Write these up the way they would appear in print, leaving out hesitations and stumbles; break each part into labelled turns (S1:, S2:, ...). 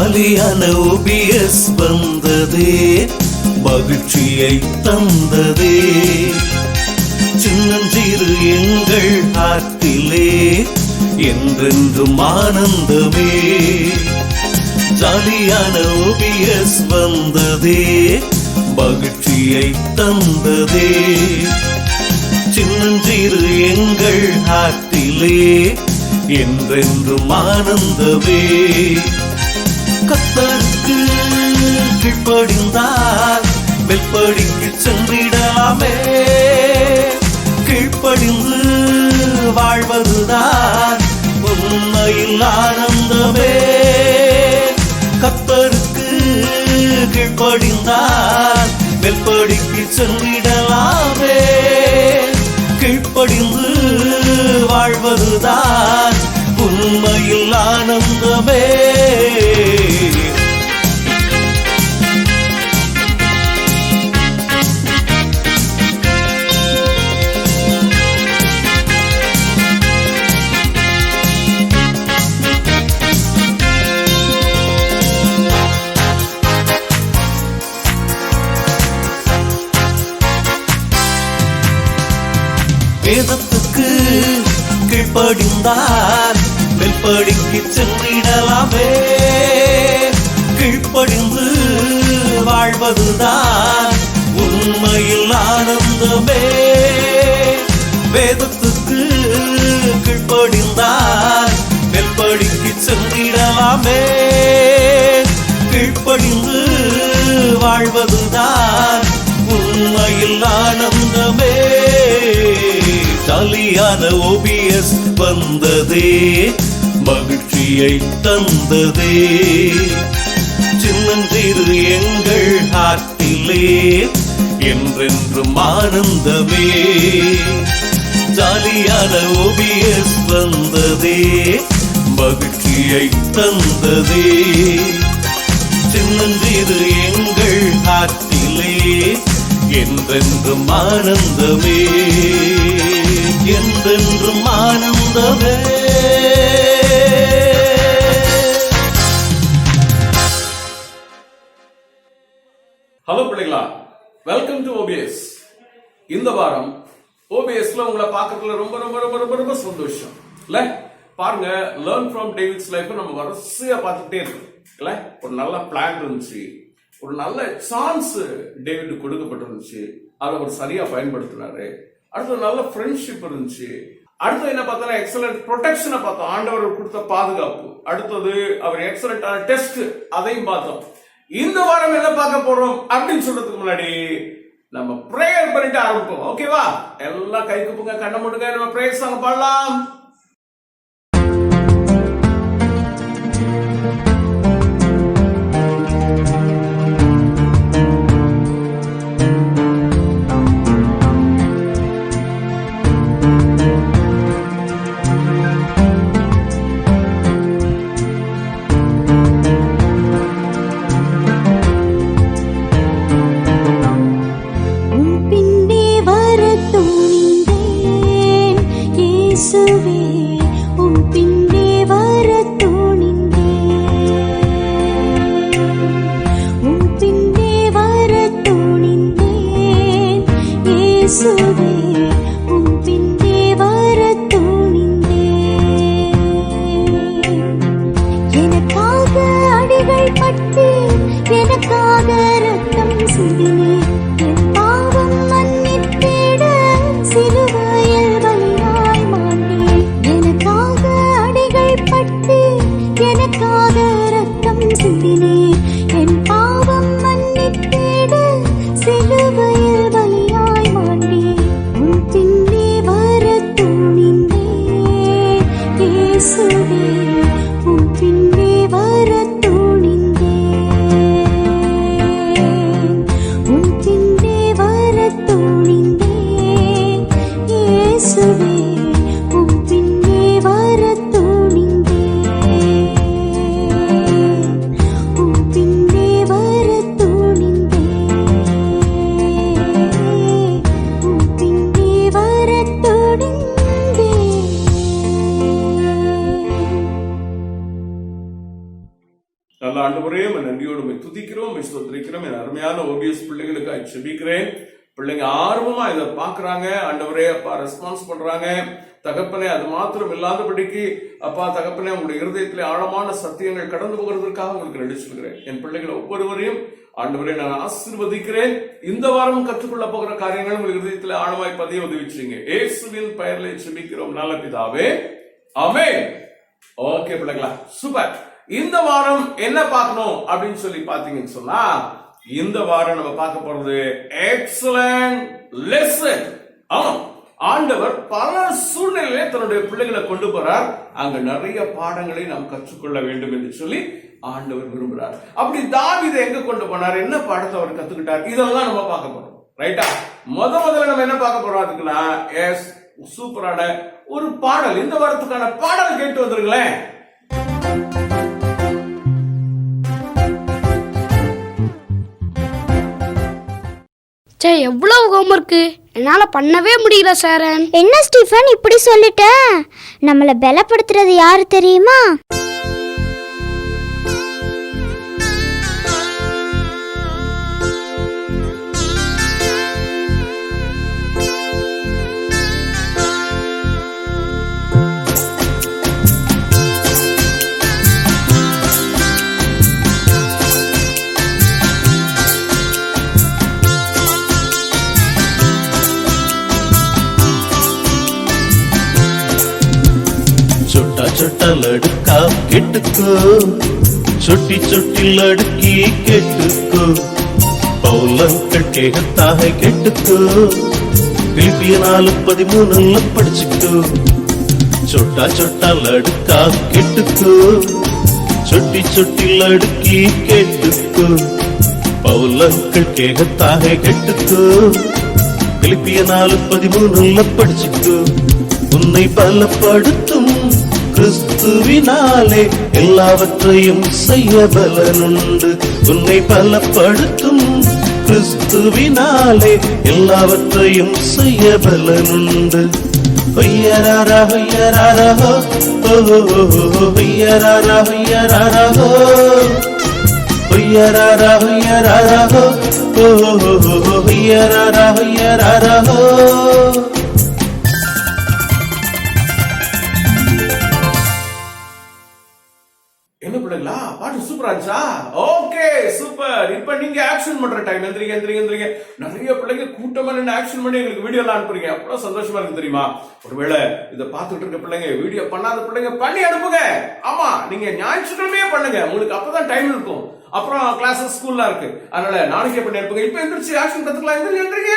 S1: ஜாலியான ஓபிஎஸ் வந்ததே, மகிழ்ச்சியை தந்ததே. சின்னஞ்சிறு எங்கள் ஆற்றிலே என்றென்றும் ஆனந்தமே. ஜாலியான ஓபிஎஸ் வந்ததே, மகிழ்ச்சியை தந்ததே. சின்னஞ்சிறு எங்கள் ஆற்றிலே என்றென்றும் ஆனந்தமே. கர்த்தருக்கு கீழ்ப்படிந்தால் வெல்படிக்கு சென்றிடலாமே. கீழ்ப்படிந்து வாழ்வதுதான் உண்மையில் ஆனந்தமே. கர்த்தருக்கு கீழ்ப்படிந்தால் வெல்படிக்கு சென்றிடலாமே. கீழ்ப்படிந்து வாழ்வதுதான் உண்மையில் ஆனந்தமே. வேதத்துக்கு கீழ்ப்படிந்தால் வெல்படிக்கு சென்றிடலாமே. கீழ்ப்படிந்து வாழ்வதுதான் உண்மையில் ஆனந்தமே. வேதத்துக்கு கீழ்ப்படிந்தால் வெல்படிக்கு சென்றிடலாமே. கீழ்ப்படிந்து வாழ்வதுதான் உண்மையில் ஆனந்தமே. ஜாலியான ஓபிஎஸ் வந்ததே, மகிழ்ச்சியை தந்ததே. சின்னஞ்சிறு எங்கள் ஆற்றிலே என்றென்றும் ஆனந்தமே. ஜாலியான ஓபிஎஸ் வந்ததே, மகிழ்ச்சியை தந்ததே. சின்னஞ்சிறு எங்கள் ஆற்றிலே என்றென்றும் ஆனந்தமே. என்றென்றும் ஆனந்தமே.
S2: ஹலோ பிள்ளைகளா, வெல்கம் டு ஓபிஎஸ். இந்த வாரம் ஓபிஎஸ்ல உங்களை பார்க்கறதுல ரொம்ப ரொம்ப ரொம்ப ரொம்ப ரொம்ப சந்தோஷம் இல்ல. பாருங்க, லேர்ன் ஃப்ரம் டேவிட்ஸ் லைஃப் நம்ம வரிசையா பார்த்துட்டே இருக்கோம் இல்ல. ஒரு நல்ல பிளான் இருந்துச்சு, ஒரு நல்ல சான்ஸ் டேவிட் கொடுக்கப்பட்டிருந்துச்சு, அதை அவர் சரியா பயன்படுத்தினாரு. அடுத்து நல்ல ஃப்ரெண்ட்ஷிப் இருந்துச்சு. அடுத்து என்ன பார்த்தா எக்ஸலன்ட் ப்ரொடெக்ஷனை பார்த்தோம், ஆண்டவர் கொடுத்த பாதுகாப்பு. அடுத்தது அவர் எக்ஸலண்டான டெஸ்ட், அதையும் பார்த்தோம். இந்த வாரம் என்ன பார்க்க போறோம் அப்படின்னு சொல்றதுக்கு முன்னாடி நம்ம பிரேயர் பண்ணிட்டு ஆரம்பிப்போம். ஓகேவா? எல்லாம் கை குப்புங்க, கண்ணை மூடுங்க, நம்ம பிரேயர் சாங் பாடலாம்.
S3: உன் பின்னே வரத் துணிந்தேன்.
S2: நன்றியோடு துதிக்கிறோம், ஸ்தோத்திரிக்கிறோம். என் அருமையான ஓபிஎஸ் பிள்ளைகளுக்காக ஜெபிக்கிறேன். பிள்ளைங்க ஆர்வமா இதை பாக்குறாங்க. ஆண்டவரே அப்பா ரெஸ்பான்ஸ் பண்றாங்க. தகப்பனே, அது மாத்திரம் இல்லாதபடிக்கு அப்பா தகப்பனே, உங்களுடைய இருதயத்திலே ஆழமான சத்தியங்கள் கடந்து போகிறதுக்காக உங்களுக்கு நன்றி சொல்கிறேன். என் பிள்ளைகளை ஒவ்வொருவரையும் ஆண்டவரே நான் ஆசீர்வதிக்கிறேன். இந்த வாரம் கற்றுக்கொள்ள போகிற காரியங்கள் உங்களுக்கு இருதயத்திலே ஆழமாய் பதிய உதவிச்சுங்க. இயேசுவின் பெயரிலே ஜெபிக்கிறோம் நல்ல பிதாவே, ஆமென். ஓகே பிள்ளைங்களா, சூப்பர். இந்த வாரம் என்ன பார்க்கணும் அப்படின்னு சொல்லி பாத்தீங்கன்னு சொன்னா, இந்த வாரம் நம்ம பார்க்க போறது எக்ஸலன்ட் லெசன். ஆமா, ஆண்டவர் பல சூழ்நிலையிலே தன்னுடைய பிள்ளைகளை கொண்டு போறார். அங்க நிறைய பாடங்களை நாம் கற்றுக்கொள்ள வேண்டும் என்று சொல்லி ஆண்டவர் விரும்புறார். அப்படி தாவீதை எங்க கொண்டு போனார், என்ன பாடத்தை அவர் கத்துக்கிட்டார், இதெல்லாம் நம்ம பார்க்க போறோம். ரைட்டா? முதல்ல நம்ம என்ன பார்க்க போறோம் அதுக்குன்னா, எஸ் சூப்பரான ஒரு பாடல். இந்த வாரத்துக்கான பாடல் கேட்டு வந்துருங்களேன்.
S3: சே, எவ்வளவு ஹோம்ஒர்க்கு என்னால பண்ணவே முடியல சாரன்.
S4: என்ன ஸ்டீஃபன் இப்படி சொல்லிட்ட? நம்மளை பலப்படுத்துறது யாரு தெரியுமா?
S1: छोटा लड़का केटको छोटी छोटी लड़की केटको पौलंकल कहता है केटको फिलिपियन 4:13 படிச்சுக்கோ. छोटा छोटा लड़का केटको छोटी छोटी लड़की केटको पौलंकल कहता है केटको फिलिपियन 4:13 படிச்சுக்கோ. உன்னை பலப்படுத்தும் கிறிஸ்துவினாலே எல்லாவற்றையும் செய்ய பலனுண்டு. உன்னை பலப்படுத்தும் கிறிஸ்துவினாலே எல்லாவற்றையும் செய்ய பலனுண்டு. ஹொய்யராரா ஹொய்யராரா ஹோ ஹொய்யராரா ஹொய்யராரா ஹோ ஹொய்யராரா ஹொய்யராரா ஹோ ஹொய்யராரா ஹொய்யராரா ஹோ.
S2: என்ன பிள்ளைங்களா, பாட்டு சூப்பரா இருந்துச்சா? Okay super. இப்ப நீங்க ஆக்ஷன் பண்ற டைம். எந்திரிங்க எந்திரிங்க எந்திரிங்க. நிறைய பிள்ளைங்க கூட்டமா நின்று ஆக்ஷன் பண்ணி எங்களுக்கு வீடியோ எல்லாம் அனுப்புறீங்க. அவ்வளவு சந்தோஷமா இருக்கு தெரியுமா? ஒருவேளை இதை பார்த்துட்டு இருக்க பிள்ளைங்க, வீடியோ பண்ணாத பிள்ளைங்க பண்ணி அனுப்புங்க. ஆமா, நீங்க ஞாயிற்றுக்கிழமையே பண்ணுங்க, உங்களுக்கு அப்பதான் டைம் இருக்கும். அப்புறம் கிளாஸஸ் ஸ்கூல்லாம் இருக்கு, அதனால நாளைக்கே பண்ணி அனுப்புங்க. இப்ப எந்திரிச்சு ஆக்ஷன் கத்துக்கலாம். எந்திரிங்க.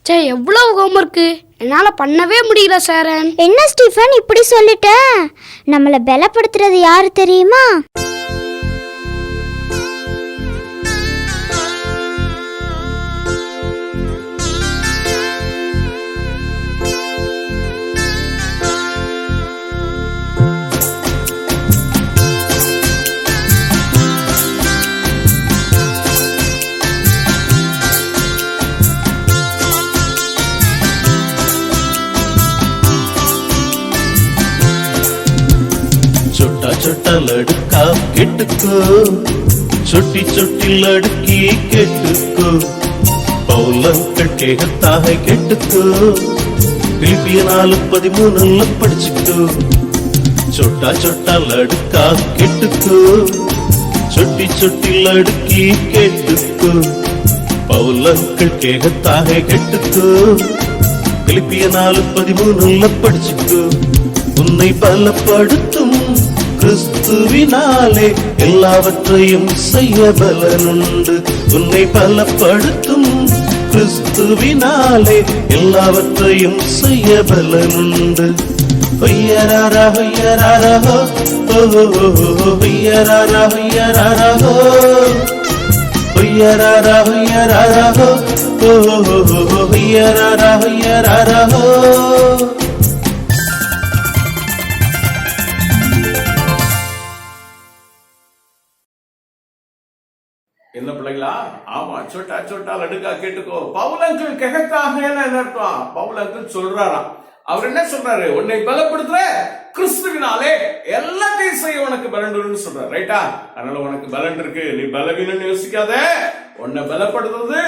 S3: சே, எவ்வளவு ஹோம்ஒர்க்கு என்னால பண்ணவே முடியல சாரன்.
S4: என்ன ஸ்டீஃபன் இப்படி சொல்லிட்ட? நம்மளை பலப்படுத்துறது யாரு தெரியுமா?
S1: छोटा छोटा लड़का केटको छोटी छोटी लड़की केटको पौलंकल कहता है केटको फिलिपियन 4:13 படிச்சுக்கோ. छोटा छोटा लड़का केटको छोटी छोटी लड़की केटको पौलंकल कहता है केटको फिलिपियन 4:13 படிச்சுக்கோ. உன்னை பலப்படுத்தும் கிறிஸ்துவினாலே எல்லாவற்றையும் செய்ய பலனுண்டு. உன்னை பலப்படுத்தும் கிறிஸ்துவினாலே எல்லாவற்றையும் செய்ய பலனுண்டு. ஹொய்யராரா ஹொய்யராரா ஹோ ஹொய்யராரா ஹொய்யராரா ஹோ ஹொய்யராரா ஹொய்யராரா ஹோ ஹொய்யராரா ஹொய்யராரா ஹோ.
S2: என்ன பிள்ளைங்களா? ஆமா, छोटा छोटा लड़का கேட்டுக்கோ. பவுல் அங்கிள் कहता है என்ன அர்த்தம்? பவுல் அங்கிள் சொல்றாராம். அவர் என்ன சொல்றாரு? உன்னை பலப்படுத்துற கிறிஸ்துவினாலே எல்லாத்தையும் செய்ய உனக்கு பலன் சொல்றாரு. ரைட்டா? அதனால உனக்கு பலன் இருக்கு, நீ பலவீனன்னு யோசிக்காத. உன்னை பலப்படுத்துறது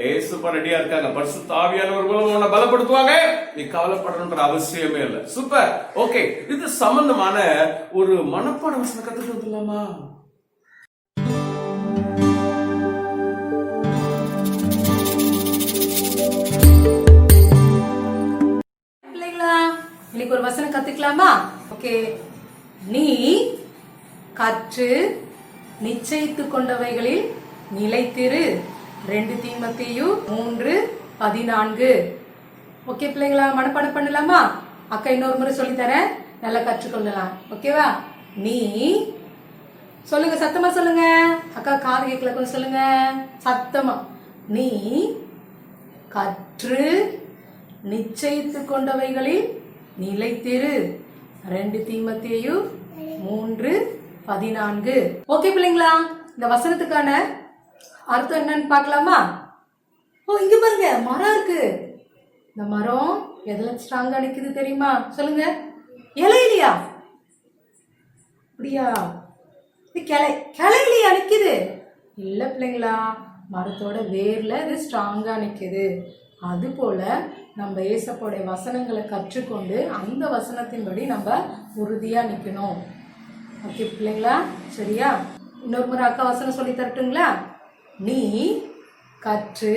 S2: ஏசுப்பா ரெடியா இருக்காங்க. பரிசுத்த ஆவியானவர் மூலம் உன்னை பலப்படுத்துவாங்க. நீ கவலைப்படணுன்ற அவசியமே இல்லை. சூப்பர். ஓகே, இது சம்பந்தமான ஒரு மனப்பாட வசனம் கத்துட்டு வந்துடலாமா?
S5: இன்னைக்கு ஒரு வசனம் கத்துக்கலாமா? ஓகே. நீ கற்று நிச்சயித்து கொண்டவைகளில் நிலைத்திரு. 2 தீமோத்தேயு 3:14. ஓகே பிள்ளைங்களா, மனப்பாடம் பண்ணலாமா? அக்கா இன்னொரு முறை சொல்லித்தரேன், நல்லா கற்றுக்கொள்ளலாம். ஓகேவா? நீ சொல்லுங்க, சத்தமா சொல்லுங்க. அக்கா காது கேட்கல, கொஞ்சம் சொல்லுங்க சத்தமா. நீ கற்று நிச்சயித்து கொண்டவைகளில் நிலைத்திரு. 2 தீமோத்தேயு 3:14. ஓகே பிள்ளைங்களா, இந்த வசனத்துக்கான அர்த்தம் என்னன்னு பார்க்கலாமா? இங்க பாருங்க, மரம் இருக்கு. இந்த மரம் எதுல ஸ்ட்ராங்கா நிக்குது தெரியுமா? சொல்லுங்க. இலையிலையா? அப்படியா? கிளையிலையா நிக்குது? இல்ல பிள்ளைங்களா, மரத்தோட வேர்ல இது ஸ்ட்ராங்கா நிக்குது. அது போல நம்ம ஏசப்போடைய வசனங்களை கற்றுக்கொண்டு அந்த வசனத்தின்படி நம்ம உறுதியா நிக்கணும். ஓகே பிள்ளைங்களா, சரியா? இன்னொரு முறை அக்கா வசனம் சொல்லி தரட்டுங்களா? நீ கற்று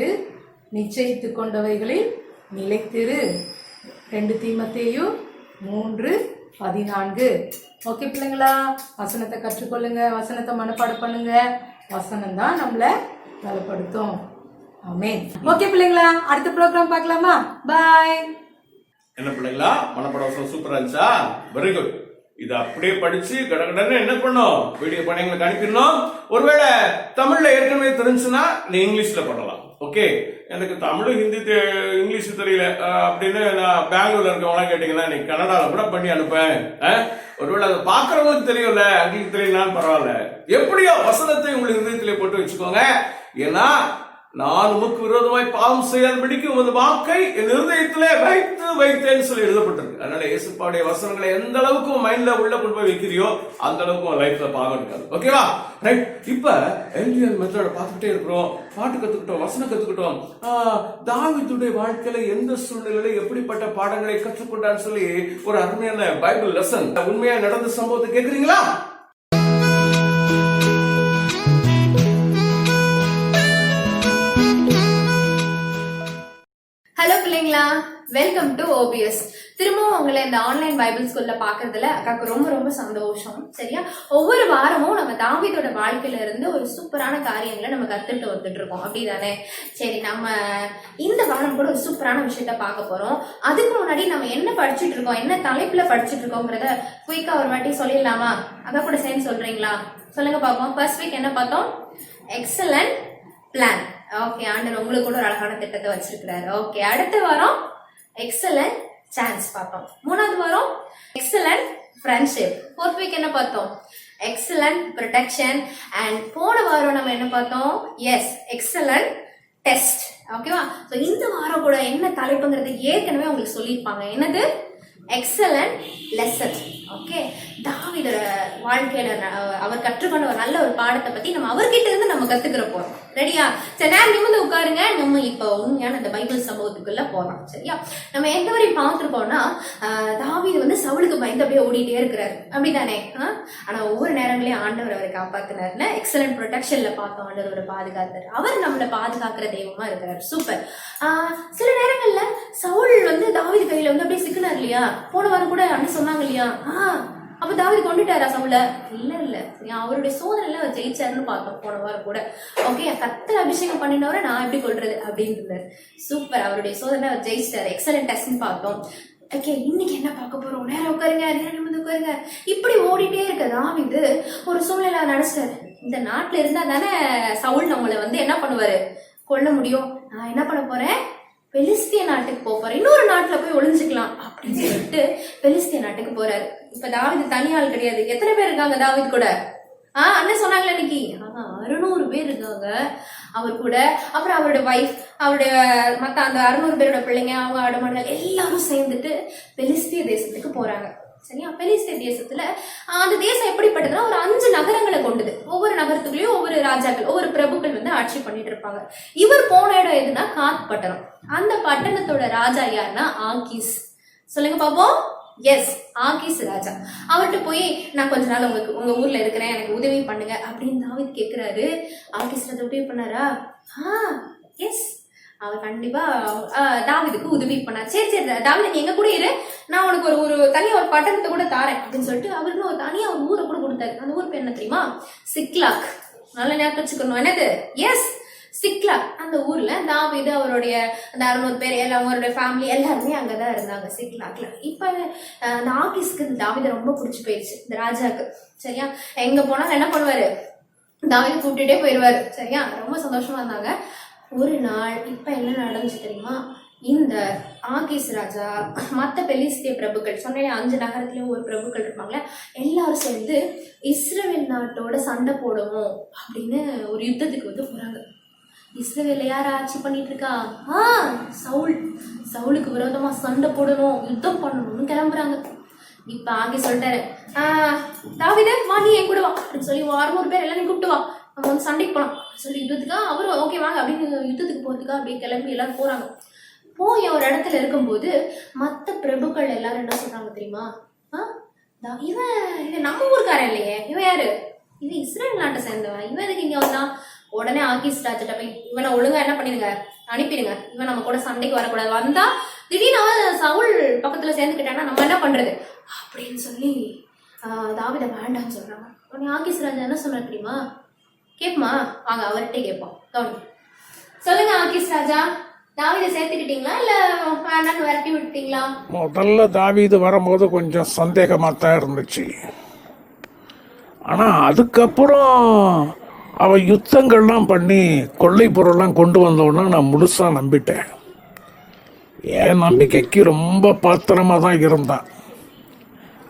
S5: நிச்சயித்து கொண்டவைகளில் நிலைத்திரு. 2 தீமோத்தேயு 3:14. ஓகே பிள்ளைங்களா, வசனத்தை கற்றுக்கொள்ளுங்க, வசனத்தை மனப்பாடம் பண்ணுங்க. வசனம் தான் நம்மளை பலப்படுத்தும். ஆமென். ஓகே பிள்ளைங்களா, அடுத்த ப்ரோக்ராம் பார்க்கலாமா? பாய்.
S2: என்ன பிள்ளைங்களா, மனப்பாட வசனம் சூப்பரா இருந்துச்சா? Very good. இது அப்படியே படிச்சு கடகடன்னு என்ன பண்ணும், வீடியோ பண்ணி எங்களுக்கு அனுப்பிடணும். ஒருவேளை தமிழ்ல ஏற்கனவே தெரிஞ்சுன்னா நீ இங்கிலீஷ்ல பண்ணலாம். ஓகே, எனக்கு தமிழ் ஹிந்தி இங்கிலீஷ் தெரியல அப்படின்னு நான் பெங்களூர்ல இருக்கவங்களா கேட்டீங்கன்னா நீ கன்னடால கூட பண்ணி அனுப்பேன். ஒருவேளை அதை பாக்குறவங்களுக்கு தெரியும்ல, அங்களுக்கு தெரியலனாலும் பரவாயில்ல. எப்படியோ வசனத்தை உங்களுக்கு இதயத்திலே போட்டு வச்சுக்கோங்க. ஏன்னா நான் உமக்கு விரோதமாய் பாவம் செய்யாதபடிக்கு உமது வாக்கை என் இருதயத்திலே வைத்தேன்னு சொல்லி எழுதப்பட்டிருக்கு. அதனால இயேசுப்பாவுடைய வசனங்களை எந்த அளவுக்கு மைண்ட்ல உள்ள கொண்டு போய் வைக்கிறியோ அந்த அளவுக்கு உன் லைஃப்ல பாவம் இருக்காது. ஓகேவா? ரைட். இப்ப எல்டிஎல் மெத்தட பார்த்துட்டே இருக்கிறோம், பாட்டு கத்துக்கிட்டோம், வசனம் கத்துக்கிட்டோம். தாவீதுடைய வாழ்க்கையில எந்த சூழ்நிலையில எப்படிப்பட்ட பாடங்களை கற்றுக்கொண்டான்னு சொல்லி ஒரு அருமையான பைபிள் லெசன், உண்மையா நடந்த சம்பவத்தை கேக்குறீங்களா?
S6: ஹலோ பிள்ளைங்களா, வெல்கம் டு ஓபிஎஸ். திரும்பவும் உங்களை இந்த ஆன்லைன் பைபிள் ஸ்கூல்ல பாக்குறதுல அக்காவுக்கு ரொம்ப ரொம்ப சந்தோஷம். சரியா? ஒவ்வொரு வாரமும் நம்ம தாவீதோட வாழ்க்கையில இருந்து ஒரு சூப்பரான காரியங்களை நம்ம கத்துட்டு வந்துட்டு இருக்கோம், அப்படிதானே? சரி, நம்ம இந்த வாரம் கூட ஒரு சூப்பரான விஷயத்த பார்க்க போறோம். அதுக்கு முன்னாடி நம்ம என்ன படிச்சுட்டு இருக்கோம், என்ன தலைப்புல படிச்சுட்டு இருக்கோங்கிறத குயிக்கா ஒரு வாட்டி சொல்லிடலாமா? அக்கா கூட சேர்ந்து சொல்றீங்களா? சொல்லுங்க பாப்போம். ஃபர்ஸ்ட் வீக் என்ன பார்த்தோம்? Excellent plan. ஓகே, ஆண்டவர் உங்களுக்கு கூட ஒரு அழகான திட்டத்தை வச்சிருக்கிறாரு. ஓகே, அடுத்த வாரம் எக்ஸலன்ட் சான்ஸ் பார்த்தோம். 3வது வாரம் எக்ஸலன்ட் ஃப்ரெண்ட்ஷிப். 4th வீக் என்ன பார்த்தோம்? Excellent protection. அண்ட் போன வாரம் நம்ம என்ன பார்த்தோம்? Yes, excellent test. ஓகேவா? ஸோ இந்த வாரம் கூட என்ன தலைப்புங்கிறது ஏற்கனவே உங்களுக்கு சொல்லியிருப்பாங்க. என்னது? Excellent lesson. ஓகே, தாவீதோட வாழ்க்கையில அவர் கற்றுக்கொண்ட ஒரு நல்ல ஒரு பாடத்தை பத்தி நம்ம அவர்கிட்ட இருந்து நம்ம கத்துக்கிற போறோம். ரெடியா? சரி, நேரம் நிமிர்ந்து உட்காருங்க. நம்ம இப்ப உண்மையான இந்த பைபிள் சம்பவத்துக்குள்ள போறோம். சரியா? நம்ம எந்த வரையும் பார்த்துருக்கோம்னா, தாவீது வந்து சவுலுக்கு பயந்து அப்படியே ஓடிட்டே இருக்கிறாரு, அப்படித்தானே? ஆனா ஒவ்வொரு நேரங்களையும் ஆண்டவர் அவரை காப்பாத்தினாருல. எக்ஸலன்ட் ப்ரொடெக்ஷன்ல பார்த்தோம், ஆண்டவர் அவரை பாதுகாத்தாரு. அவர் நம்மளை பாதுகாக்கிற தெய்வமா இருக்கிறார். சூப்பர். சில நேரங்கள்ல சவுல் வந்து தாவீது கையில வந்து அப்படியே சிக்கினார் இல்லையா? போன வாரம் கூட அண்ணன் சொன்னாங்க இல்லையா? அப்ப தாவீது கொண்டுட்டாரா சவுல? இல்ல, அவருடைய சோதனையில அவர் ஜெயிச்சாருன்னு பார்த்தோம் போன வாரம் கூட. ஓகே, கர்த்தர் அபிஷேகம் பண்ணினவரை நான் எப்படி கொள்றது அப்படின்னு இருந்தாரு. சூப்பர், அவருடைய சோதனை அவர் ஜெயிச்சிட்டாரு. எக்ஸலன்ட் டெஸ்ட்னு பார்த்தோம். ஓகே, இன்னைக்கு என்ன பார்க்க போறோம்? நேரம் உட்காருங்க, நேரம் வந்து உட்காருங்க. இப்படி ஓடிட்டே இருக்க தாவீது ஒரு சூழ்நிலை நினைச்சாரு, இந்த நாட்டுல இருந்தா தானே சவுல் நம்மளை வந்து என்ன பண்ணுவாரு, கொல்ல முடியும். நான் என்ன பண்ண போறேன்? பெலிஸ்திய நாட்டுக்கு போறேன், இன்னொரு நாட்டுல போய் ஒளிஞ்சுக்கலாம் அப்படின்னு சொல்லிட்டு பெலிஸ்திய நாட்டுக்கு போறாரு. இப்ப தாவீது தனியாள் கிடையாது. எத்தனை பேர் இருக்காங்க தாவீது கூட? அண்ணன் சொன்னாங்களே இன்னைக்கு 600 பேர் இருக்காங்க. அவர் கூட. அப்புறம் அவரோட வைஃப், அவருடைய மற்ற அந்த 600 பேரோட பிள்ளைங்க, அவங்க ஆடுமாடுகள் எல்லாரும் சேர்ந்துட்டு பெலிஸ்திய தேசத்துக்கு போறாங்க. சரியா? பெலிஸ்திய தேசத்துல அந்த தேசம் எப்படிப்பட்டதுன்னா ஒரு 5 நகரங்களை கொண்டது. ஒவ்வொரு நகரத்துக்குள்ளயும் ஒவ்வொரு ராஜாக்கள், ஒவ்வொரு பிரபுக்கள் வந்து ஆட்சி பண்ணிட்டு இருப்பாங்க. இவர் போன இடம் எதுனா காத் பட்டணம். அந்த பட்டணத்தோட ராஜா யாருன்னா ஆகீஸ். சொல்லுங்க பாப்போம். எஸ், ஆகீஸ் ராஜா. அவர்கிட்ட போய் நான் கொஞ்ச நாள் உங்க ஊர்ல இருக்கிறேன், எனக்கு உதவி பண்ணுங்க அப்படின்னு தாவீது கேட்கிறாரு. ஆகீஸ் ராஜா உதவி பண்ணாரா? எஸ், அவர் கண்டிப்பா தாவீதுக்கு உதவி பண்ணார். சரி சரி தாவீது, நீ எங்க கூட இரு, நான் உனக்கு ஒரு தனியா ஒரு பட்டணத்தை கூட தாரேன் அப்படின்னு சொல்லிட்டு அவருக்கு ஒரு தனியா ஒரு ஊரை கூட கொடுத்தாரு. அந்த ஊர் பேர் என்ன தெரியுமா? சிக்லாக். நல்ல ஞாபகம் வச்சுக்கணும். என்னது? Yes, Ziklag. அந்த ஊர்ல தாவீது அவருடைய அந்த 600 பேர் எல்லாம், அவருடைய ஃபேமிலி எல்லாருமே அங்கதான் இருந்தாங்க சிக்லாக்ல. இப்ப அந்த ஆகீஸ்க்கு இந்த தாவீதை ரொம்ப பிடிச்சி போயிடுச்சு, இந்த ராஜாக்கு. சரியா? எங்க போனாலும் என்ன பண்ணுவாரு? தாவீது கூப்பிட்டுட்டே போயிடுவாரு. சரியா? ரொம்ப சந்தோஷமா இருந்தாங்க. ஒரு நாள் இப்ப என்ன நடந்துச்சு தெரியுமா? இந்த ஆகீஸ் ராஜா மற்ற பெலிஸ்திய பிரபுக்கள், சொன்னேன் 5 நகரத்துலயும் ஒரு பிரபுக்கள் இருப்பாங்களே, எல்லாரும் சேர்ந்து இஸ்ரவேல் நாட்டோட சண்டை போடணும் அப்படின்னு ஒரு யுத்தத்துக்கு வந்து போறாங்க. இஸ்ரவேல யார் ஆட்சி பண்ணிட்டு இருக்கா? சவுல். சவுலுக்கு விரோதமா சண்டை போடணும், யுத்தம் பண்ணணும்னு கிளம்புறாங்க. இப்ப ஆகி சொல்லிட்டாரு, தாவீதே வா, நீ என் கூட வா அப்படின்னு சொல்லி 600 பேர் எல்லாரும் கூப்பிட்டு வா, நம்ம வந்து சண்டைக்கு போலாம் சொல்லி யுத்தத்துக்கா. அவரும் ஓகே வாங்க அப்படின்னு யுத்தத்துக்கு போறதுக்கா அப்படியே கிளம்பி எல்லாரும் போறாங்க. போய் ஒரு இடத்துல இருக்கும்போது மற்ற பிரபுக்கள் எல்லாரும் என்ன சொல்றாங்க தெரியுமா? இவன் நம்ம ஊருக்காரன் இல்லையே, இவன் யாரு? இவன் இஸ்ரேல் நாட்டை சேர்ந்தவன், இவன் எதுக்கு இங்க வந்தா? உடனே ஆகீஸ் ராஜாட்ட போய் இவனை ஒழுங்கா என்ன பண்ணிடுங்க, அனுப்பிடுங்க, இவன் நம்ம கூட சண்டைக்கு வரக்கூடாது, வந்தா திடீர்னு சவுல் பக்கத்துல சேர்ந்துக்கிட்டான்னா நம்ம என்ன பண்றது அப்படின்னு சொல்லி தாவீதை வேண்டான்னு சொல்றாங்க. உடனே ஆகீஸ் ராஜா என்ன சொல்ற தெரியுமா? கேட்போமா, வாங்க அவர்கிட்ட கேட்போம். கவுனி சொல்லுங்க ஆகீஸ் ராஜா, தாவீதை சேர்த்துக்கிட்டீங்களா இல்ல வேண்டான்னு விரட்டி விட்டீங்களா?
S7: முதல்ல தாவீது வரும்போது கொஞ்சம் சந்தேகமாக தான் இருந்துச்சு. ஆனால் அதுக்கப்புறம் அவன் யுத்தங்கள்லாம் பண்ணி கொள்ளை பொருள்லாம் கொண்டு வந்தோன்னா நான் முழுசாக நம்பிட்டேன். என் நம்பிக்கைக்கு ரொம்ப பாத்திரமாக தான் இருந்தான்.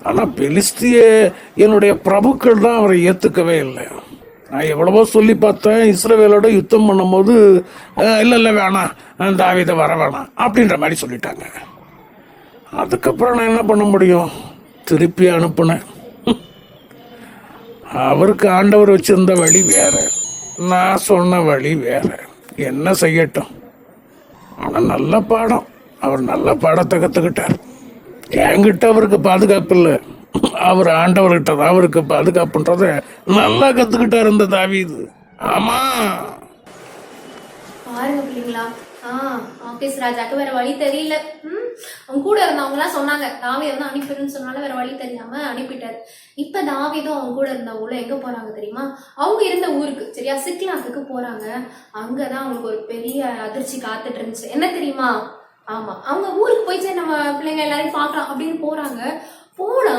S7: ஆனால் பெலிஸ்திய என்னுடைய பிரபுக்கள் தான் அவரை ஏற்றுக்கவே இல்லை. நான் எவ்வளவோ சொல்லி பார்த்தேன், இஸ்ரவேலோட யுத்தம் பண்ணும்போது இல்லை வேணாம், தாவீதை வர வேணாம் அப்படின்ற மாதிரி சொல்லிட்டாங்க. அதுக்கப்புறம் நான் என்ன பண்ண முடியும்? திருப்பி அனுப்புனேன். அவருக்கு ஆண்டவர் வச்சிருந்த வழி வேற, நான் சொன்ன வழி வேற. என்ன செய்யட்டும்? ஆனால் நல்ல பாடம், அவர் நல்ல பாடத்தை கற்றுக்கிட்டார். என்கிட்ட அவருக்கு பாதுகாப்பு இல்லை, அவர் ஆண்டவர்கிட்ட தான் அவருக்கு பாதுகாப்புன்றத நல்லா கத்துக்கிட்டாரு இந்த தாவீது. ஆமா,
S6: பாருங்க பிள்ளைங்களா, ஆகீஸ் ராஜாக்கு வேற வழி தெரியல. அவங்க கூட இருந்தவங்க எல்லாம் சொன்னாங்க தாவீதை வந்து அனுப்பிடுன்னு சொன்னாலும் வேற வழி தெரியாம அனுப்பிட்டாரு. இப்ப தாவீதும் அவங்க கூட இருந்தவங்களும் எங்க போறாங்க தெரியுமா? அவங்க இருந்த ஊருக்கு, சரியா, சிக்லாக்குக்கு போறாங்க. அங்கதான் அவங்களுக்கு ஒரு பெரிய அதிர்ச்சி காத்துட்டு இருந்துச்சு. என்ன தெரியுமா? ஆமா, அவங்க ஊருக்கு போய் சரி நம்ம பிள்ளைங்க எல்லாரையும் பார்க்கலாம் அப்படின்னு போறாங்க. போனா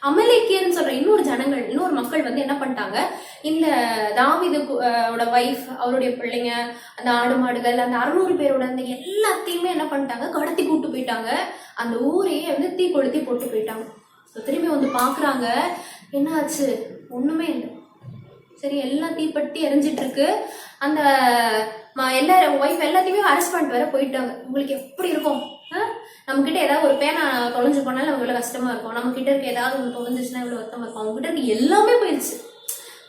S6: அமலேக்கியர்னு சொல்ற இன்னொரு மக்கள் வந்து என்ன பண்ணிட்டாங்க, இந்த தாவீதோட வைஃப், அவருடைய பிள்ளைங்க, அந்த ஆடு மாடுகள், அந்த 600 பேரோட அந்த எல்லாத்தையுமே என்ன பண்ணிட்டாங்க, கடத்தி கூட்டு போயிட்டாங்க. அந்த ஊரையே வந்து தீ கொளுத்தி போட்டு போயிட்டாங்க. திரும்பி வந்து பாக்குறாங்க, என்ன ஆச்சு? ஒண்ணுமே இல்லை. சரி, எல்லாம் தீப்பட்டி எரிஞ்சிட்டு இருக்கு. அந்த எல்லாரும் ஒய்ஃப் எல்லாத்தையுமே அரெஸ்ட் பண்ணிட்டு வர போயிட்டாங்க. உங்களுக்கு எப்படி இருக்கும்? நம்ம கிட்ட ஏதாவது ஒரு பேனா தொலைஞ்சு போனாலும் அவங்க இவ்வளவு கஷ்டமா இருக்கும். நம்ம கிட்ட இருக்க ஏதாவது ஒன்று தொலைஞ்சிச்சுன்னா இவ்வளவு வருத்தமா இருக்கும். அவங்க கிட்ட இருக்க எல்லாமே போயிடுச்சு.